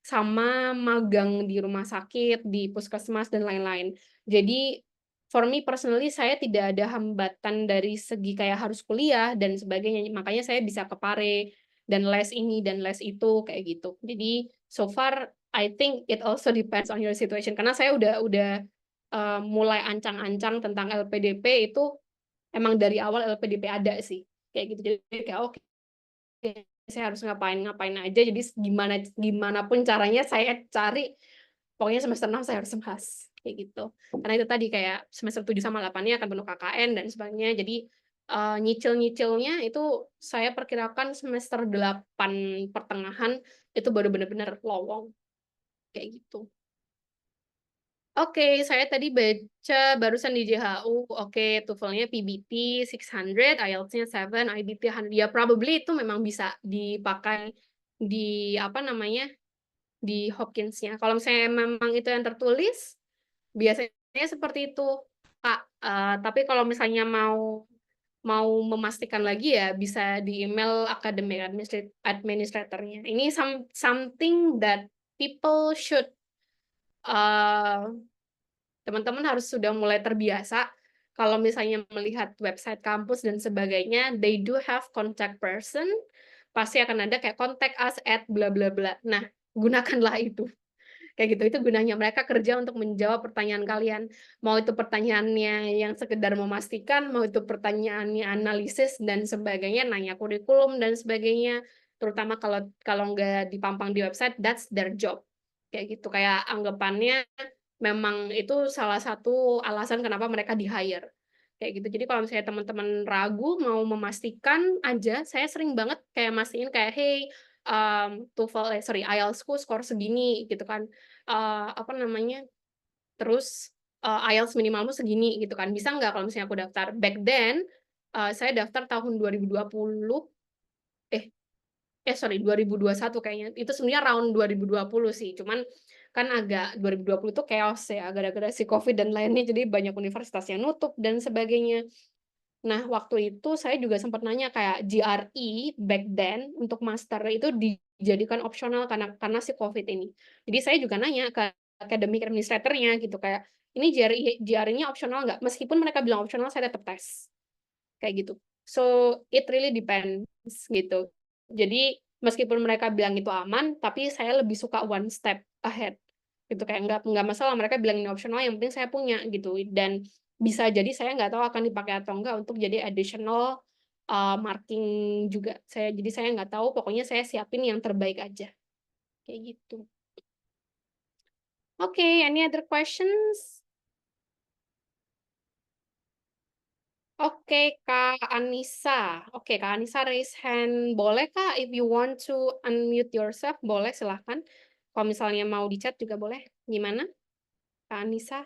sama magang di rumah sakit, di puskesmas, dan lain-lain. Jadi, for me personally, saya tidak ada hambatan dari segi kayak harus kuliah dan sebagainya. Makanya saya bisa ke Pare, dan les ini, dan les itu, kayak gitu. Jadi, so far, I think it also depends on your situation. Karena saya udah mulai ancang-ancang tentang LPDP itu, emang dari awal LPDP ada sih. Kayak gitu. Jadi kayak, oke, saya harus ngapain aja, jadi gimana pun caranya saya cari, pokoknya semester 6 saya harus membahas kayak gitu. Karena itu tadi kayak semester 7 sama 8-nya akan penuh KKN dan sebagainya. Jadi nyicil-nyicilnya itu saya perkirakan semester 8 pertengahan itu baru benar-benar lowong kayak gitu. Oke, saya tadi baca barusan di JHU, oke, TOEFL-nya PBT 600, IELTS-nya 7, IBT 100. Ya probably itu memang bisa dipakai di di Hopkins-nya. Kalau misalnya memang itu yang tertulis, biasanya seperti itu, Kak. Tapi kalau misalnya mau mau memastikan lagi ya bisa di email academic administrator-nya. Ini something that people should teman-teman harus sudah mulai terbiasa kalau misalnya melihat website kampus dan sebagainya, they do have contact person, pasti akan ada kayak contact us at bla bla bla. Nah, gunakanlah itu. Kayak gitu, itu gunanya mereka kerja untuk menjawab pertanyaan kalian. Mau itu pertanyaannya yang sekedar memastikan, mau itu pertanyaannya analisis dan sebagainya, nanya kurikulum dan sebagainya. Terutama kalau kalau nggak dipampang di website, that's their job. Kayak gitu, kayak anggapannya memang itu salah satu alasan kenapa mereka di-hire. Kayak gitu. Jadi kalau misalnya teman-teman ragu mau memastikan aja, saya sering banget kayak mastiin kayak, "Hey, IELTS-ku skor segini," gitu kan. Apa namanya, terus, IELTS minimalmu segini gitu kan, "Bisa nggak kalau misalnya aku daftar?" Back then, saya daftar tahun 2020, sorry 2021 kayaknya, itu sebenarnya round 2020 sih, cuman kan agak 2020 tuh chaos ya, gara-gara si Covid dan lainnya, jadi banyak universitas yang nutup dan sebagainya. Nah, waktu itu saya juga sempat nanya kayak GRE back then untuk master itu dijadikan opsional karena si Covid ini. Jadi saya juga nanya ke academic administrator-nya gitu kayak, "Ini GRE-nya opsional nggak?" Meskipun mereka bilang opsional, saya tetap tes. Kayak gitu. So, it really depends gitu. Jadi meskipun mereka bilang itu aman, tapi saya lebih suka one step ahead. Gitu, kayak nggak masalah mereka bilang ini opsional, yang penting saya punya gitu. Dan bisa jadi saya nggak tahu akan dipakai atau enggak untuk jadi additional marking juga. Jadi saya nggak tahu, pokoknya saya siapin yang terbaik aja. Kayak gitu. Oke, any other questions? Oke, Kak Anissa. Oke, Kak Anissa raise hand. Boleh, Kak, if you want to unmute yourself, boleh silahkan. Kalau misalnya mau di chat juga boleh. Gimana, Kak Anissa?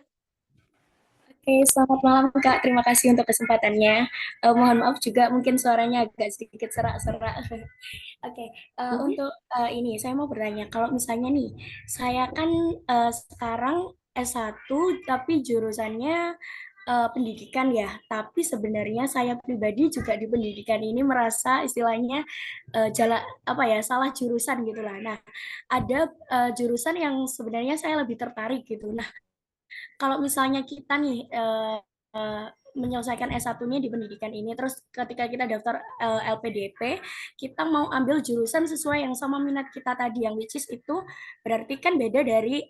Oke, selamat malam Kak. Terima kasih untuk kesempatannya. Mohon maaf juga mungkin suaranya agak sedikit serak-serak. Oke, untuk ini saya mau bertanya, kalau misalnya nih, saya kan sekarang S1 tapi jurusannya pendidikan ya, tapi sebenarnya saya pribadi juga di pendidikan ini merasa istilahnya apa ya, salah jurusan gitu lah. Nah, ada jurusan yang sebenarnya saya lebih tertarik gitu. Nah, kalau misalnya kita nih menyelesaikan S1-nya di pendidikan ini, terus ketika kita daftar LPDP, kita mau ambil jurusan sesuai yang sama minat kita tadi, yang which is itu berarti kan beda dari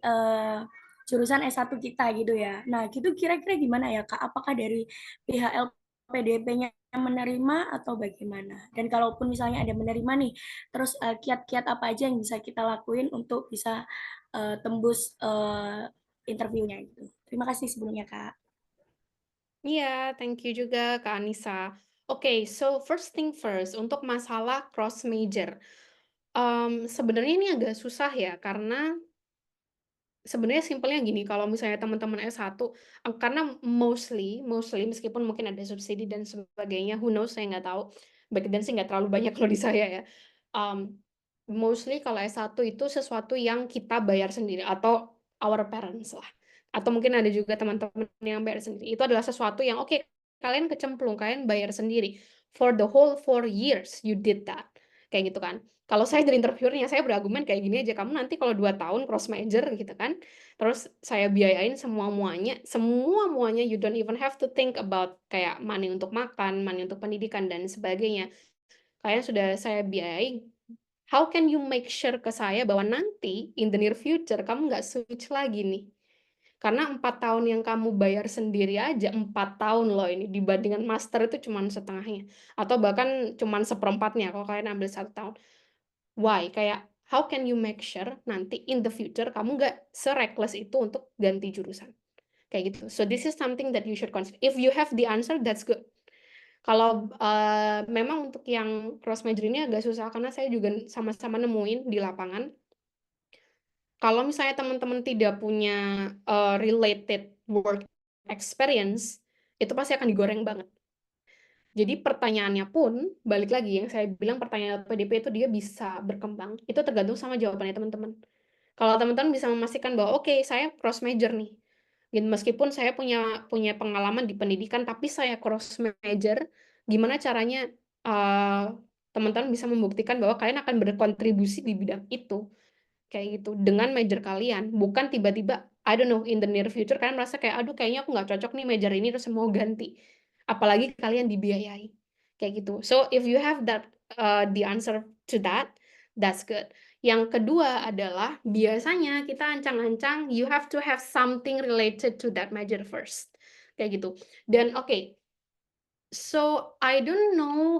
jurusan S1 kita gitu ya. Nah, gitu kira-kira gimana ya Kak? Apakah dari pihak LPDP-nya menerima atau bagaimana? Dan kalaupun misalnya ada menerima nih, terus kiat-kiat apa aja yang bisa kita lakuin untuk bisa tembus interviewnya gitu. Terima kasih sebelumnya Kak. Iya, thank you juga Kak Anissa. Oke, so first thing first, untuk masalah cross major. Sebenarnya ini agak susah ya, karena sebenarnya simpelnya gini, kalau misalnya teman-teman S1, karena mostly meskipun mungkin ada subsidi dan sebagainya, who knows, saya nggak tahu. Back then sih nggak terlalu banyak kalau di saya ya. Mostly kalau S1 itu sesuatu yang kita bayar sendiri atau our parents lah. Atau mungkin ada juga teman-teman yang bayar sendiri. Itu adalah sesuatu yang oke, kalian kecemplung, kalian bayar sendiri. For the whole 4 years you did that. Kayak gitu kan. Kalau saya jadi interviewernya, saya berargumen kayak gini aja, kamu nanti kalau 2 tahun cross major gitu kan, terus saya biayain semua-muanya, you don't even have to think about kayak money untuk makan, money untuk pendidikan, dan sebagainya. Kalian sudah saya biayai, how can you make sure ke saya bahwa nanti, in the near future, kamu nggak switch lagi nih? Karena 4 tahun yang kamu bayar sendiri aja, 4 tahun loh ini, dibandingkan master itu cuma setengahnya. Atau bahkan cuma seperempatnya kalau kalian ambil 1 tahun. Why? Kayak how can you make sure nanti in the future kamu nggak se-reckless itu untuk ganti jurusan? Kayak gitu. So this is something that you should consider. If you have the answer, that's good. Kalau memang untuk yang cross major ini agak susah karena saya juga sama-sama nemuin di lapangan. Kalau misalnya teman-teman tidak punya related work experience, itu pasti akan digoreng banget. Jadi pertanyaannya pun, balik lagi yang saya bilang pertanyaan PDP itu dia bisa berkembang, itu tergantung sama jawabannya teman-teman. Kalau teman-teman bisa memastikan bahwa oke, saya cross major nih. Dan meskipun saya punya pengalaman di pendidikan, tapi saya cross major, gimana caranya teman-teman bisa membuktikan bahwa kalian akan berkontribusi di bidang itu, kayak gitu, dengan major kalian. Bukan tiba-tiba, I don't know, in the near future kalian merasa kayak, aduh kayaknya aku nggak cocok nih major ini, terus mau ganti. Apalagi kalian dibiayai. Kayak gitu. So, if you have the answer to that, that's good. Yang kedua adalah, biasanya kita ancang-ancang, you have to have something related to that major first. Kayak gitu. Dan oke, so I don't know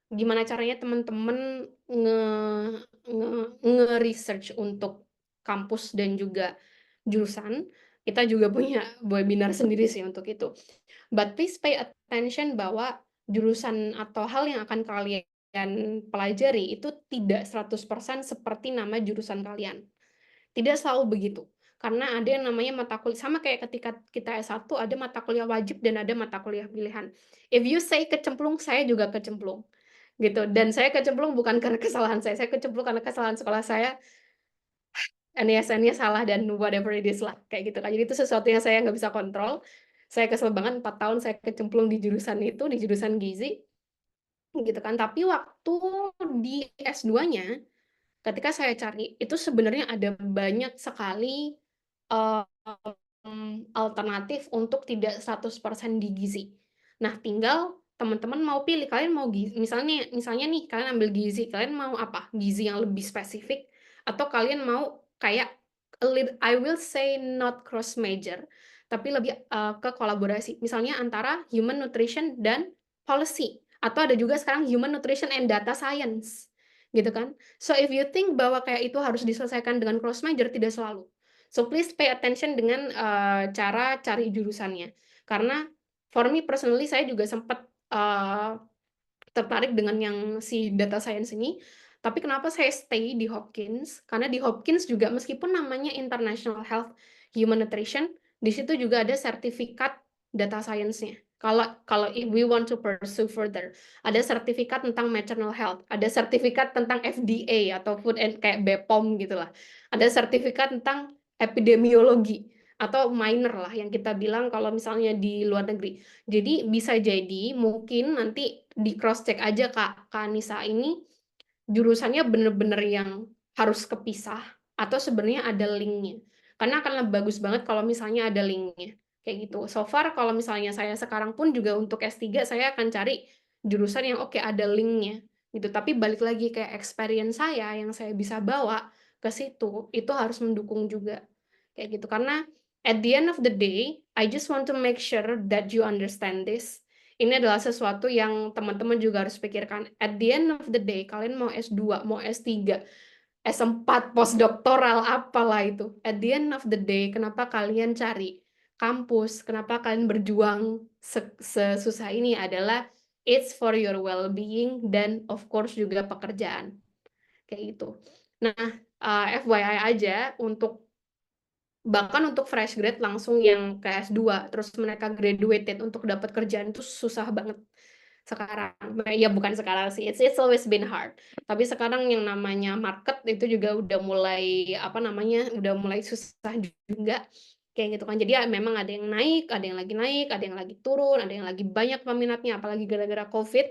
gimana caranya teman-teman nge-research untuk kampus dan juga jurusan. Kita juga punya webinar sendiri sih untuk itu. But please pay attention bahwa jurusan atau hal yang akan kalian pelajari itu tidak 100% seperti nama jurusan kalian. Tidak selalu begitu. Karena ada yang namanya mata kuliah, sama kayak ketika kita S1 ada mata kuliah wajib dan ada mata kuliah pilihan. If you say kecemplung, saya juga kecemplung. Gitu. Dan saya kecemplung bukan karena kesalahan saya kecemplung karena kesalahan sekolah saya. NISN-nya salah dan whatever it is lah, kayak gitu kan. Jadi itu sesuatu yang saya nggak bisa kontrol. Saya kesel banget 4 tahun saya kecemplung di jurusan itu, di jurusan gizi, gitu kan. Tapi waktu di S2-nya, ketika saya cari, itu sebenarnya ada banyak sekali alternatif untuk tidak 100% di gizi. Nah, tinggal teman-teman mau pilih, kalian mau gizi, misalnya nih, kalian ambil gizi, kalian mau apa? Gizi yang lebih spesifik, atau kalian mau kayak, I will say not cross major, tapi lebih ke kolaborasi. Misalnya antara human nutrition dan policy, atau ada juga sekarang human nutrition and data science, gitu kan. So if you think bahwa kayak itu harus diselesaikan dengan cross major, tidak selalu. So please pay attention dengan cara cari jurusannya. Karena for me personally, saya juga sempat tertarik dengan yang si data science ini. Tapi kenapa saya stay di Hopkins? Karena di Hopkins juga meskipun namanya International Health Human Nutrition, di situ juga ada sertifikat data science-nya. Kalau if we want to pursue further, ada sertifikat tentang maternal health, ada sertifikat tentang FDA atau food and kayak BPOM gitulah. Ada sertifikat tentang epidemiologi atau minor lah yang kita bilang kalau misalnya di luar negeri. Jadi bisa jadi mungkin nanti di cross check aja Kak Anissa ini jurusannya bener-bener yang harus kepisah atau sebenarnya ada linknya. Karena akan lebih bagus banget kalau misalnya ada linknya. Kayak gitu. So far kalau misalnya saya sekarang pun juga untuk S3 saya akan cari jurusan yang oke ada linknya gitu. Tapi balik lagi kayak experience saya yang saya bisa bawa ke situ itu harus mendukung juga. Kayak gitu. Karena at the end of the day, I just want to make sure that you understand this. Ini adalah sesuatu yang teman-teman juga harus pikirkan. At the end of the day, kalian mau S2, mau S3, S4, postdoktoral, apalah itu. At the end of the day, kenapa kalian cari kampus, kenapa kalian berjuang sesusah ini adalah it's for your well-being dan of course juga pekerjaan. Kayak gitu. Nah, FYI aja, bahkan untuk fresh grade langsung yang ke S2 terus mereka graduated untuk dapat kerjaan itu susah banget sekarang. Ya bukan sekarang sih, it's always been hard. Tapi sekarang yang namanya market itu juga udah mulai udah mulai susah juga kayak gitu kan. Jadi ya memang ada yang naik, ada yang naik, ada yang lagi turun, ada yang lagi banyak peminatnya apalagi gara-gara COVID.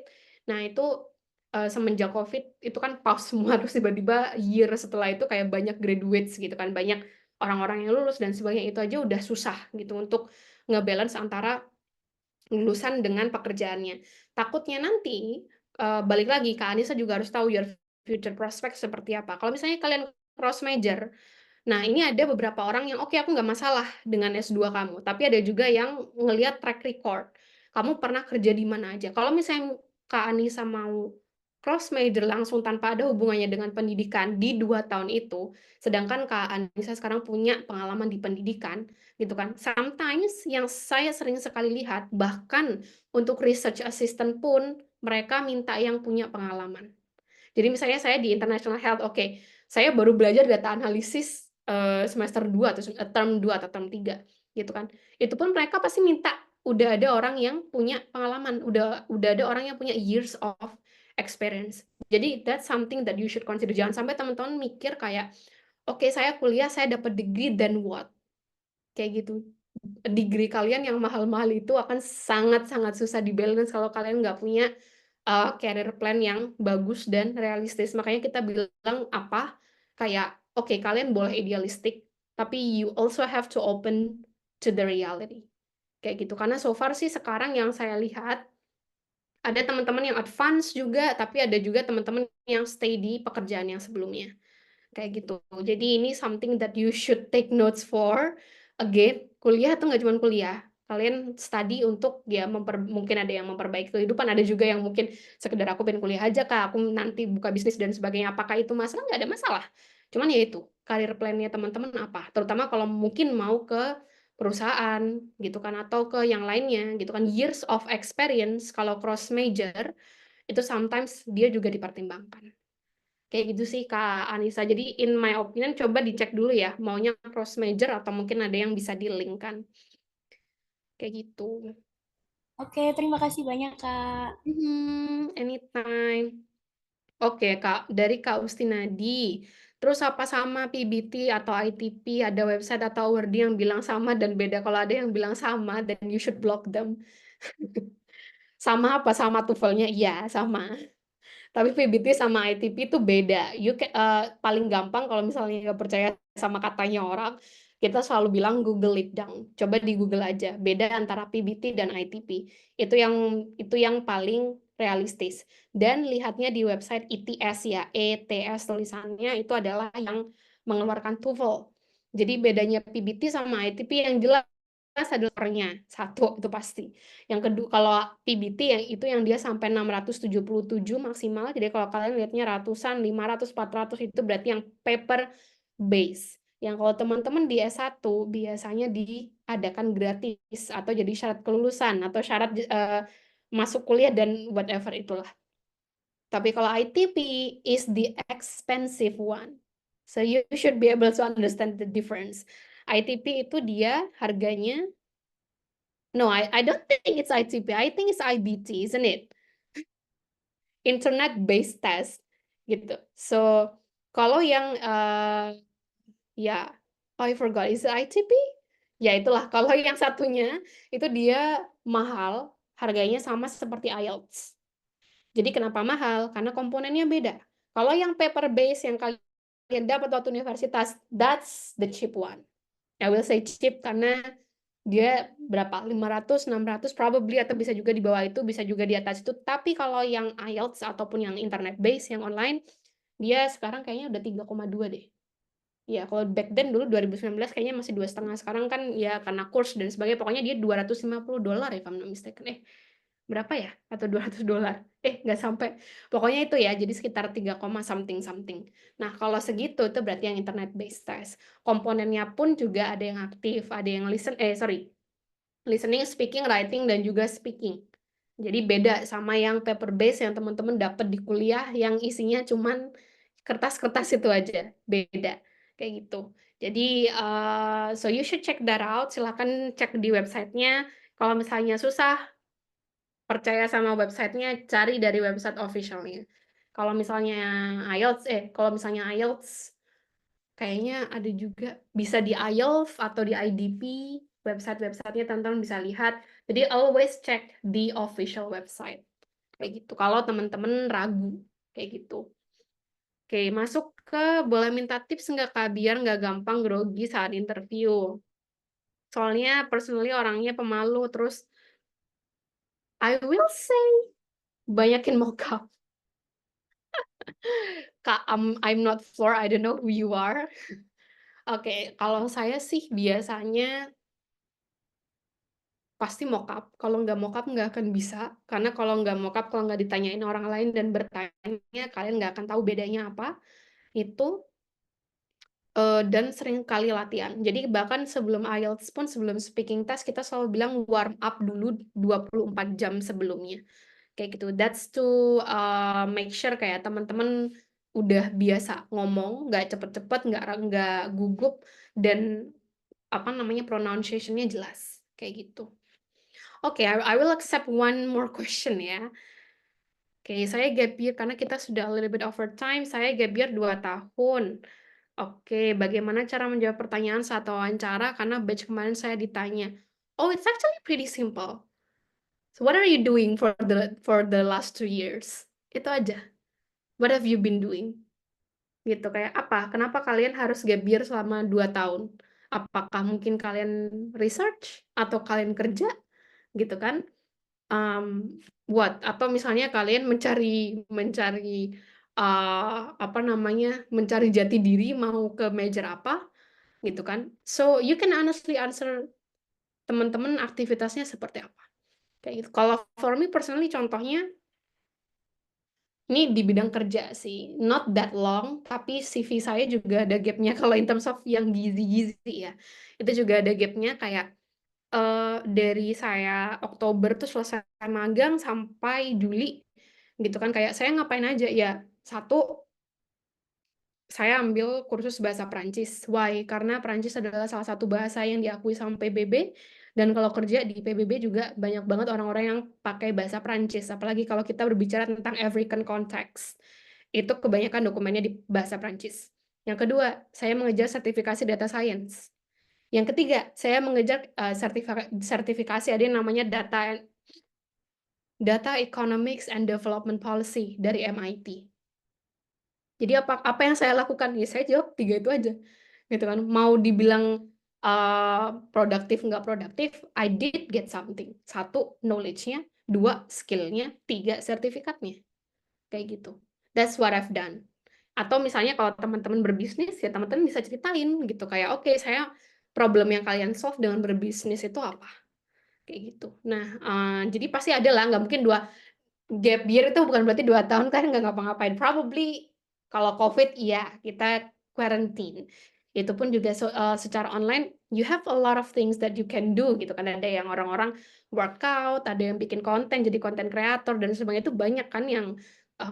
Nah, itu semenjak COVID itu kan pause semua terus tiba-tiba year setelah itu kayak banyak graduates gitu kan, banyak orang-orang yang lulus dan sebagainya. Itu aja udah susah gitu untuk ngebalance antara lulusan dengan pekerjaannya. Takutnya nanti balik lagi Kak Anissa juga harus tahu your future prospect seperti apa. Kalau misalnya kalian cross major, nah ini ada beberapa orang yang oke aku nggak masalah dengan S2 kamu, tapi ada juga yang ngelihat track record. Kamu pernah kerja di mana aja. Kalau misalnya Kak Anissa mau cross major langsung tanpa ada hubungannya dengan pendidikan di 2 tahun itu, sedangkan Kak Anissa sekarang punya pengalaman di pendidikan, gitu kan. Sometimes yang saya sering sekali lihat, bahkan untuk research assistant pun mereka minta yang punya pengalaman. Jadi misalnya saya di International Health, oke, saya baru belajar data analisis semester 2 atau term 2 atau term 3 gitu kan. Itu pun mereka pasti minta udah ada orang yang punya pengalaman, udah ada orang yang punya years of experience. Jadi that's something that you should consider. Jangan sampai teman-teman mikir kayak, oke, saya kuliah, saya dapat degree, then what? Kayak gitu. Degree kalian yang mahal-mahal itu akan sangat-sangat susah di-balance kalau kalian nggak punya career plan yang bagus dan realistis. Makanya kita bilang kayak, oke, kalian boleh idealistik, tapi you also have to open to the reality. Kayak gitu. Karena so far sih sekarang yang saya lihat, ada teman-teman yang advance juga, tapi ada juga teman-teman yang stay di pekerjaan yang sebelumnya. Kayak gitu. Jadi ini something that you should take notes for. Again, kuliah itu nggak cuma kuliah. Kalian study untuk ya mungkin ada yang memperbaiki kehidupan, ada juga yang mungkin sekedar aku pengen kuliah aja Kak, aku nanti buka bisnis dan sebagainya. Apakah itu masalah? Nggak ada masalah. Cuman ya itu, karir plan-nya teman-teman apa. Terutama kalau mungkin mau ke perusahaan gitu kan, atau ke yang lainnya gitu kan. Years of experience, kalau cross major, itu sometimes dia juga dipertimbangkan. Kayak gitu sih Kak Anissa. Jadi in my opinion coba dicek dulu ya, maunya cross major atau mungkin ada yang bisa di-link-kan. Kayak gitu. Oke, terima kasih banyak, Kak. Anytime. Oke Kak, dari Kak Ustinadi. Terus apa sama PBT atau ITP, ada website atau awardee yang bilang sama dan beda. Kalau ada yang bilang sama, then you should block them. Sama apa? Sama TOEFL-nya? Iya, sama. Tapi PBT sama ITP itu beda. Paling gampang kalau misalnya nggak percaya sama katanya orang, kita selalu bilang Google it down. Coba di Google aja. Beda antara PBT dan ITP. Itu yang paling realistis. Dan lihatnya di website ETS ya, ETS tulisannya itu adalah yang mengeluarkan TOEFL. Jadi bedanya PBT sama ITP yang jelas adalah skornya. Satu itu pasti. Yang kedua, kalau PBT itu yang dia sampai 677 maksimal. Jadi kalau kalian lihatnya ratusan, 500, 400 itu berarti yang paper base. Yang kalau teman-teman di S1 biasanya diadakan gratis atau jadi syarat kelulusan atau syarat masuk kuliah dan whatever itulah. Tapi kalau ITP is the expensive one. So you should be able to understand the difference. ITP itu dia harganya. No, I don't think it's ITP. I think it's IBT, isn't it? Internet-based test, gitu. So, kalau yang, ya, I forgot, is it ITP? Ya, itulah. Kalau yang satunya, itu dia mahal, harganya sama seperti IELTS. Jadi kenapa mahal? Karena komponennya beda. Kalau yang paper-based yang kalian dapat waktu universitas, that's the cheap one. I will say cheap karena dia berapa? 500, 600 probably atau bisa juga di bawah itu, bisa juga di atas itu. Tapi kalau yang IELTS ataupun yang internet base, yang online, dia sekarang kayaknya udah 3,2 deh. Ya, kalau back then dulu 2019 kayaknya masih 2,5. Sekarang kan ya karena kurs dan sebagainya, pokoknya dia $250 if I'm not mistaken. Berapa ya? Atau $200? Nggak sampai. Pokoknya itu ya, jadi sekitar 3, something something. Nah, kalau segitu itu berarti yang internet based test. Komponennya pun juga ada yang aktif, ada yang listening, speaking, writing, dan juga speaking. Jadi beda sama yang paper based yang teman-teman dapat di kuliah yang isinya cuman kertas-kertas itu aja. Beda. Kayak gitu. Jadi, so you should check that out. Silakan cek di websitenya. Kalau misalnya susah, percaya sama websitenya, cari dari website officialnya. Kalau misalnya IELTS, kayaknya ada juga bisa di IELTS atau di IDP, website-websitenya teman-teman bisa lihat. Jadi always check the official website. Kayak gitu. Kalau teman-teman ragu, kayak gitu. Oke, masuk ke boleh minta tips nggak Kak, biar nggak gampang grogi saat interview. Soalnya personally orangnya pemalu, terus I will say banyakin mockup. Kak, I'm not Floor, I don't know who you are. Oke, kalau saya sih biasanya pasti mockup. Kalau nggak mockup nggak akan bisa. Karena kalau nggak mockup, kalau nggak ditanyain orang lain dan bertanya, kalian nggak akan tahu bedanya apa. Itu dan sering kali latihan. Jadi bahkan sebelum IELTS pun, sebelum speaking test, kita selalu bilang warm up dulu 24 jam sebelumnya. Kayak gitu. That's to make sure kayak teman-teman udah biasa ngomong, nggak cepet-cepet, nggak gugup, dan apa namanya pronunciation-nya jelas. Kayak gitu. Oke, I will accept one more question ya. Oke, saya gap year karena kita sudah a little bit over time. Saya gap year 2 tahun. Oke, bagaimana cara menjawab pertanyaan saat wawancara? Karena batch kemarin saya ditanya. Oh, it's actually pretty simple. So what are you doing for the last 2 years? Itu aja. What have you been doing? Gitu, kayak apa? Kenapa kalian harus gap year selama 2 tahun? Apakah mungkin kalian research atau kalian kerja? Gitu kan? Atau misalnya kalian mencari mencari jati diri mau ke major apa gitu kan. So you can honestly answer teman-teman aktivitasnya seperti apa. Kayak gitu. Kalau for me personally contohnya ini di bidang kerja sih, not that long, tapi CV saya juga ada gapnya kalau in terms of yang gizi-gizi ya. Itu juga ada gapnya kayak dari saya Oktober tuh selesai magang sampai Juli gitu kan, kayak saya ngapain aja ya. Satu, saya ambil kursus bahasa Prancis. Why? Karena Prancis adalah salah satu bahasa yang diakui sama PBB, dan kalau kerja di PBB juga banyak banget orang-orang yang pakai bahasa Prancis, apalagi kalau kita berbicara tentang African context. Itu kebanyakan dokumennya di bahasa Prancis. Yang kedua, saya mengejar sertifikasi data science. Yang ketiga, saya mengejar sertifikasi ada yang namanya Data Economics and Development Policy dari MIT. Jadi apa yang saya lakukan? Ya saya jawab 3 itu aja. Gitu kan. Mau dibilang produktif nggak produktif, I did get something. 1, knowledge-nya, 2, skill-nya, 3, sertifikatnya. Kayak gitu. That's what I've done. Atau misalnya kalau teman-teman berbisnis, ya teman-teman bisa ceritain gitu. Kayak, oke, saya problem yang kalian solve dengan berbisnis itu apa? Kayak gitu. Nah, jadi pasti ada lah, nggak mungkin gap year itu bukan berarti 2 tahun kan nggak ngapa-ngapain. Probably kalau COVID, iya, kita quarantine. Itu pun juga secara online, you have a lot of things that you can do gitu kan. Ada yang orang-orang workout, ada yang bikin konten, jadi konten kreator, dan sebagainya itu banyak kan yang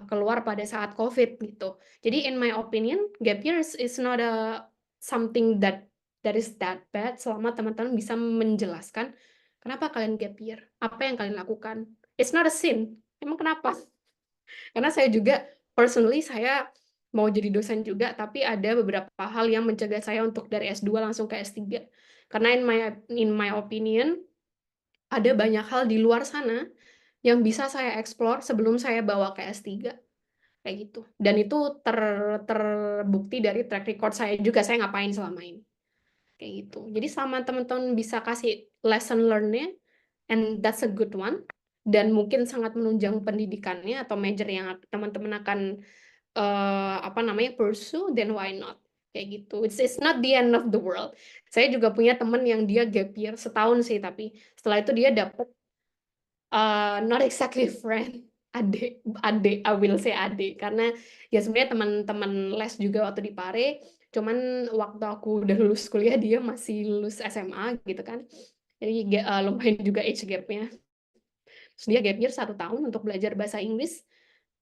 keluar pada saat COVID gitu. Jadi in my opinion, gap year is not something that is that bad selama teman-teman bisa menjelaskan kenapa kalian gap year, apa yang kalian lakukan. It's not a sin. Emang kenapa? Karena saya juga, personally, saya mau jadi dosen juga, tapi ada beberapa hal yang mencegah saya untuk dari S2 langsung ke S3. Karena in my opinion, ada banyak hal di luar sana yang bisa saya explore sebelum saya bawa ke S3. Kayak gitu. Dan itu terbukti dari track record saya juga, saya ngapain selama ini. Kayak gitu. Jadi selama teman-teman bisa kasih lesson learn-nya, and that's a good one, dan mungkin sangat menunjang pendidikannya atau major yang teman-teman akan pursue, then why not? Kayak gitu. It's not the end of the world. Saya juga punya teman yang dia gap year setahun sih, tapi setelah itu dia dapat not exactly friend, adik, I will say adik, karena ya sebenarnya teman-teman les juga waktu di Pare, cuman waktu aku udah lulus kuliah dia masih lulus SMA gitu kan, jadi lumayan juga age gap-nya. Terus dia gap year 1 tahun untuk belajar bahasa Inggris,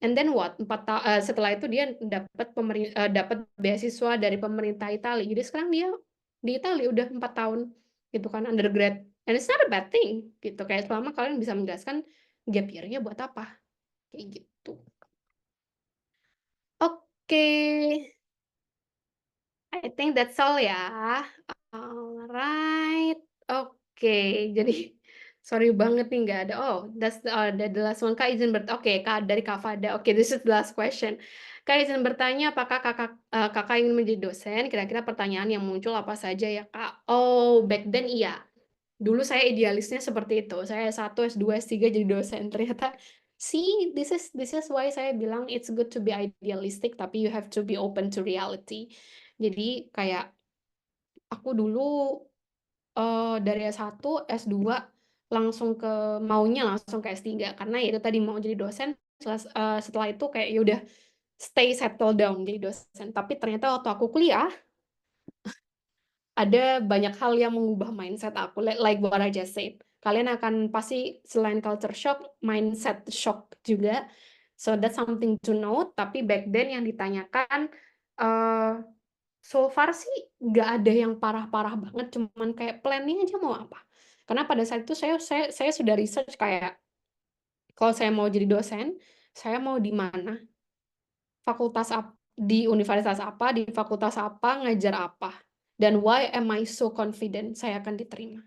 and then what? Setelah itu dia dapat beasiswa dari pemerintah Italia. Jadi sekarang dia di Italia udah 4 tahun gitu kan, undergrad. And it's not a bad thing gitu. Kayak selama kalian bisa menjelaskan gap year-nya buat apa. Kayak gitu. Oke. I think that's all ya. Alright. Oke, jadi sorry banget nih nggak ada. Oh, that's the last one. Kak izin Oke, Kak dari Kak Fada. Oke, this is the last question. Kak izin bertanya, apakah kakak ingin menjadi dosen? Kira-kira pertanyaan yang muncul apa saja ya, Kak? Oh, back then iya. Dulu saya idealisnya seperti itu. Saya S1, S2, S3 jadi dosen. Ternyata, see, this is why saya bilang it's good to be idealistic, tapi you have to be open to reality. Jadi kayak aku dulu dari S1, S2 maunya langsung ke S3 karena ya itu tadi mau jadi dosen. Setelah itu kayak ya udah stay settle down jadi dosen. Tapi ternyata waktu aku kuliah ada banyak hal yang mengubah mindset aku, like what I just said. Kalian akan pasti selain culture shock, mindset shock juga. So that's something to note. Tapi back then yang ditanyakan, so far sih nggak ada yang parah-parah banget, cuman kayak planning aja mau apa. Karena pada saat itu saya sudah research kayak, kalau saya mau jadi dosen, saya mau di mana, di universitas apa, di fakultas apa, ngajar apa, dan why am I so confident saya akan diterima.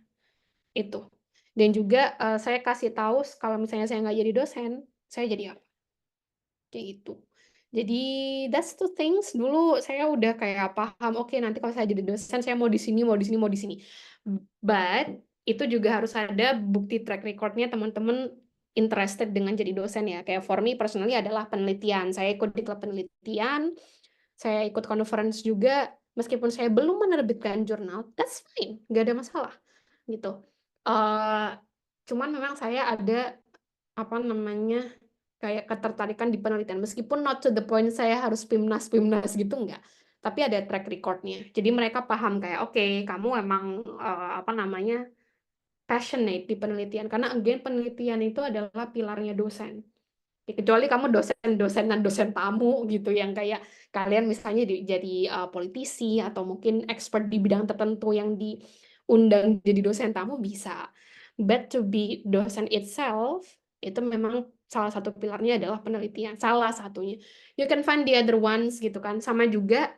Itu. Dan juga saya kasih tahu kalau misalnya saya nggak jadi dosen, saya jadi apa. Kayak gitu. Jadi that's the things. Dulu saya udah kayak paham, oke nanti kalau saya jadi dosen, saya mau di sini, mau di sini, mau di sini. But itu juga harus ada bukti track record-nya teman-teman interested dengan jadi dosen ya. Kayak for me personally adalah penelitian. Saya ikut di klub penelitian, saya ikut conference juga, meskipun saya belum menerbitkan jurnal, that's fine, nggak ada masalah gitu. Cuman memang saya ada kayak ketertarikan di penelitian, meskipun not to the point saya harus PIMNAS gitu, enggak. Tapi ada track record-nya. Jadi mereka paham kayak, oke, kamu emang passionate di penelitian. Karena again, penelitian itu adalah pilarnya dosen. Ya, kecuali kamu dosen dan dosen tamu gitu, yang kayak kalian misalnya jadi politisi atau mungkin expert di bidang tertentu yang diundang jadi dosen tamu bisa. But to be dosen itself, itu memang salah satu pilarnya adalah penelitian. Salah satunya. You can find the other ones gitu kan. Sama juga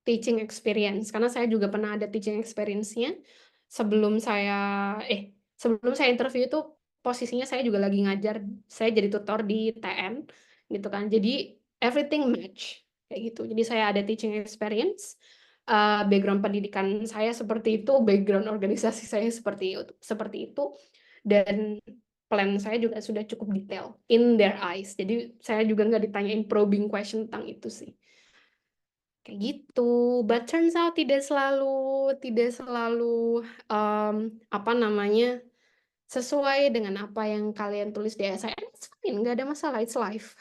teaching experience, karena saya juga pernah ada teaching experience-nya. Sebelum saya interview itu posisinya saya juga lagi ngajar, saya jadi tutor di TN gitu kan. Jadi everything match kayak gitu. Jadi saya ada teaching experience, background pendidikan saya seperti itu, background organisasi saya seperti itu, dan plan saya juga sudah cukup detail in their eyes. Jadi saya juga nggak ditanyain probing question tentang itu sih. Kayak gitu. But turns out tidak selalu apa namanya, sesuai dengan apa yang kalian tulis di esai. And it's fine, nggak ada masalah, it's life.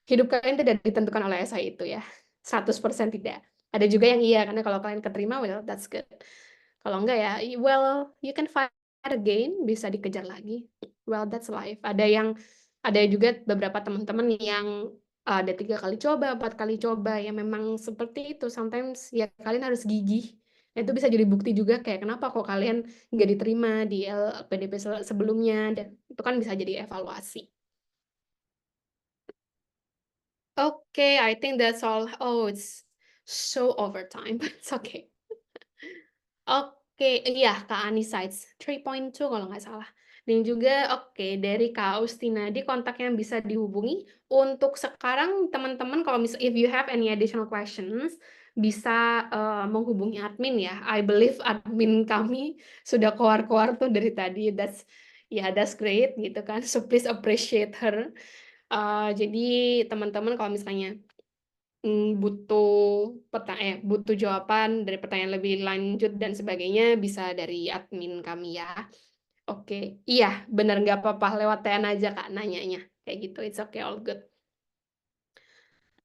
Hidup kalian tidak ditentukan oleh esai itu ya. 100% tidak. Ada juga yang iya, karena kalau kalian keterima, well, that's good. Kalau enggak ya, well, you can fight again, bisa dikejar lagi. Well, that's life. Ada juga beberapa teman-teman yang ada 3 kali coba, 4 kali coba, ya memang seperti itu. Sometimes ya kalian harus gigih. Nah, itu bisa jadi bukti juga kayak kenapa kok kalian nggak diterima di LPDP sebelumnya, dan itu kan bisa jadi evaluasi. Okay, I think that's all. Oh, it's so overtime, but it's okay. Oke, iya Kak Anisites, 3.2 kalau nggak salah. Dan juga oke, dari Kak Austina, di kontak yang bisa dihubungi. Untuk sekarang teman-teman kalau if you have any additional questions, bisa menghubungi admin ya. I believe admin kami sudah keluar-keluar tuh dari tadi. That's great gitu kan. So please appreciate her. Jadi teman-teman kalau misalnya butuh jawaban dari pertanyaan lebih lanjut dan sebagainya, bisa dari admin kami ya. Oke, iya benar, nggak apa-apa, lewat TN aja Kak nanyanya. Kayak gitu, it's okay, all good.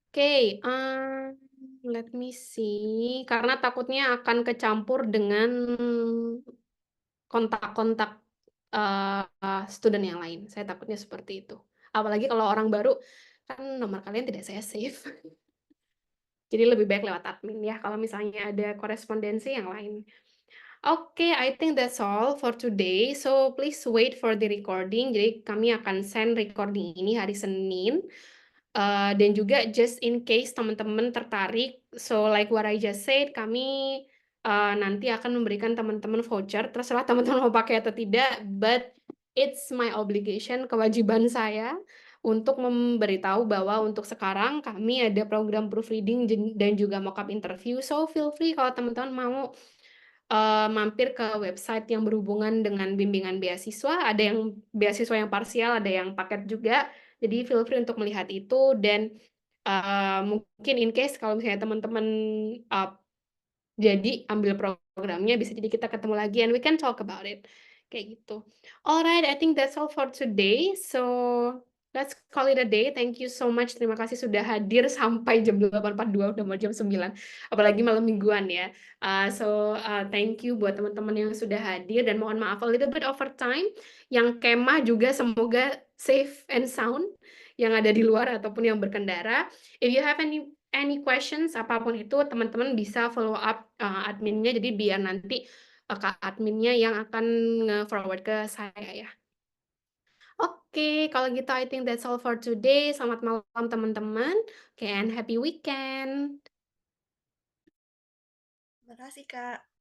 Oke, let me see. Karena takutnya akan kecampur dengan kontak-kontak student yang lain. Saya takutnya seperti itu. Apalagi kalau orang baru, kan nomor kalian tidak saya save. Jadi lebih baik lewat admin ya, kalau misalnya ada korespondensi yang lain. Oke, I think that's all for today. So please wait for the recording. Jadi kami akan send recording ini hari Senin. Dan juga just in case teman-teman tertarik, so like what I just said, kami nanti akan memberikan teman-teman voucher. Terserah teman-teman mau pakai atau tidak, but it's my obligation, kewajiban saya untuk memberitahu bahwa untuk sekarang kami ada program proofreading dan juga mock-up interview. So feel free kalau teman-teman mau mampir ke website yang berhubungan dengan bimbingan beasiswa. Ada yang beasiswa yang parsial, ada yang paket juga. Jadi feel free untuk melihat itu, dan mungkin in case kalau misalnya teman-teman jadi ambil programnya, bisa jadi kita ketemu lagi and we can talk about it. Kayak gitu. Alright, I think that's all for today. So let's call it a day. Thank you so much. Terima kasih sudah hadir sampai jam 8.42, udah mau jam 9. Apalagi malam mingguan ya. Thank you buat teman-teman yang sudah hadir, dan mohon maaf a little bit overtime. Yang kemah juga semoga safe and sound yang ada di luar ataupun yang berkendara. If you have any questions apapun itu, teman-teman bisa follow up adminnya, jadi biar nanti Kak adminnya yang akan nge-forward ke saya ya. Oke, kalau gitu I think that's all for today. Selamat malam teman-teman. And happy weekend. Terima kasih, Kak.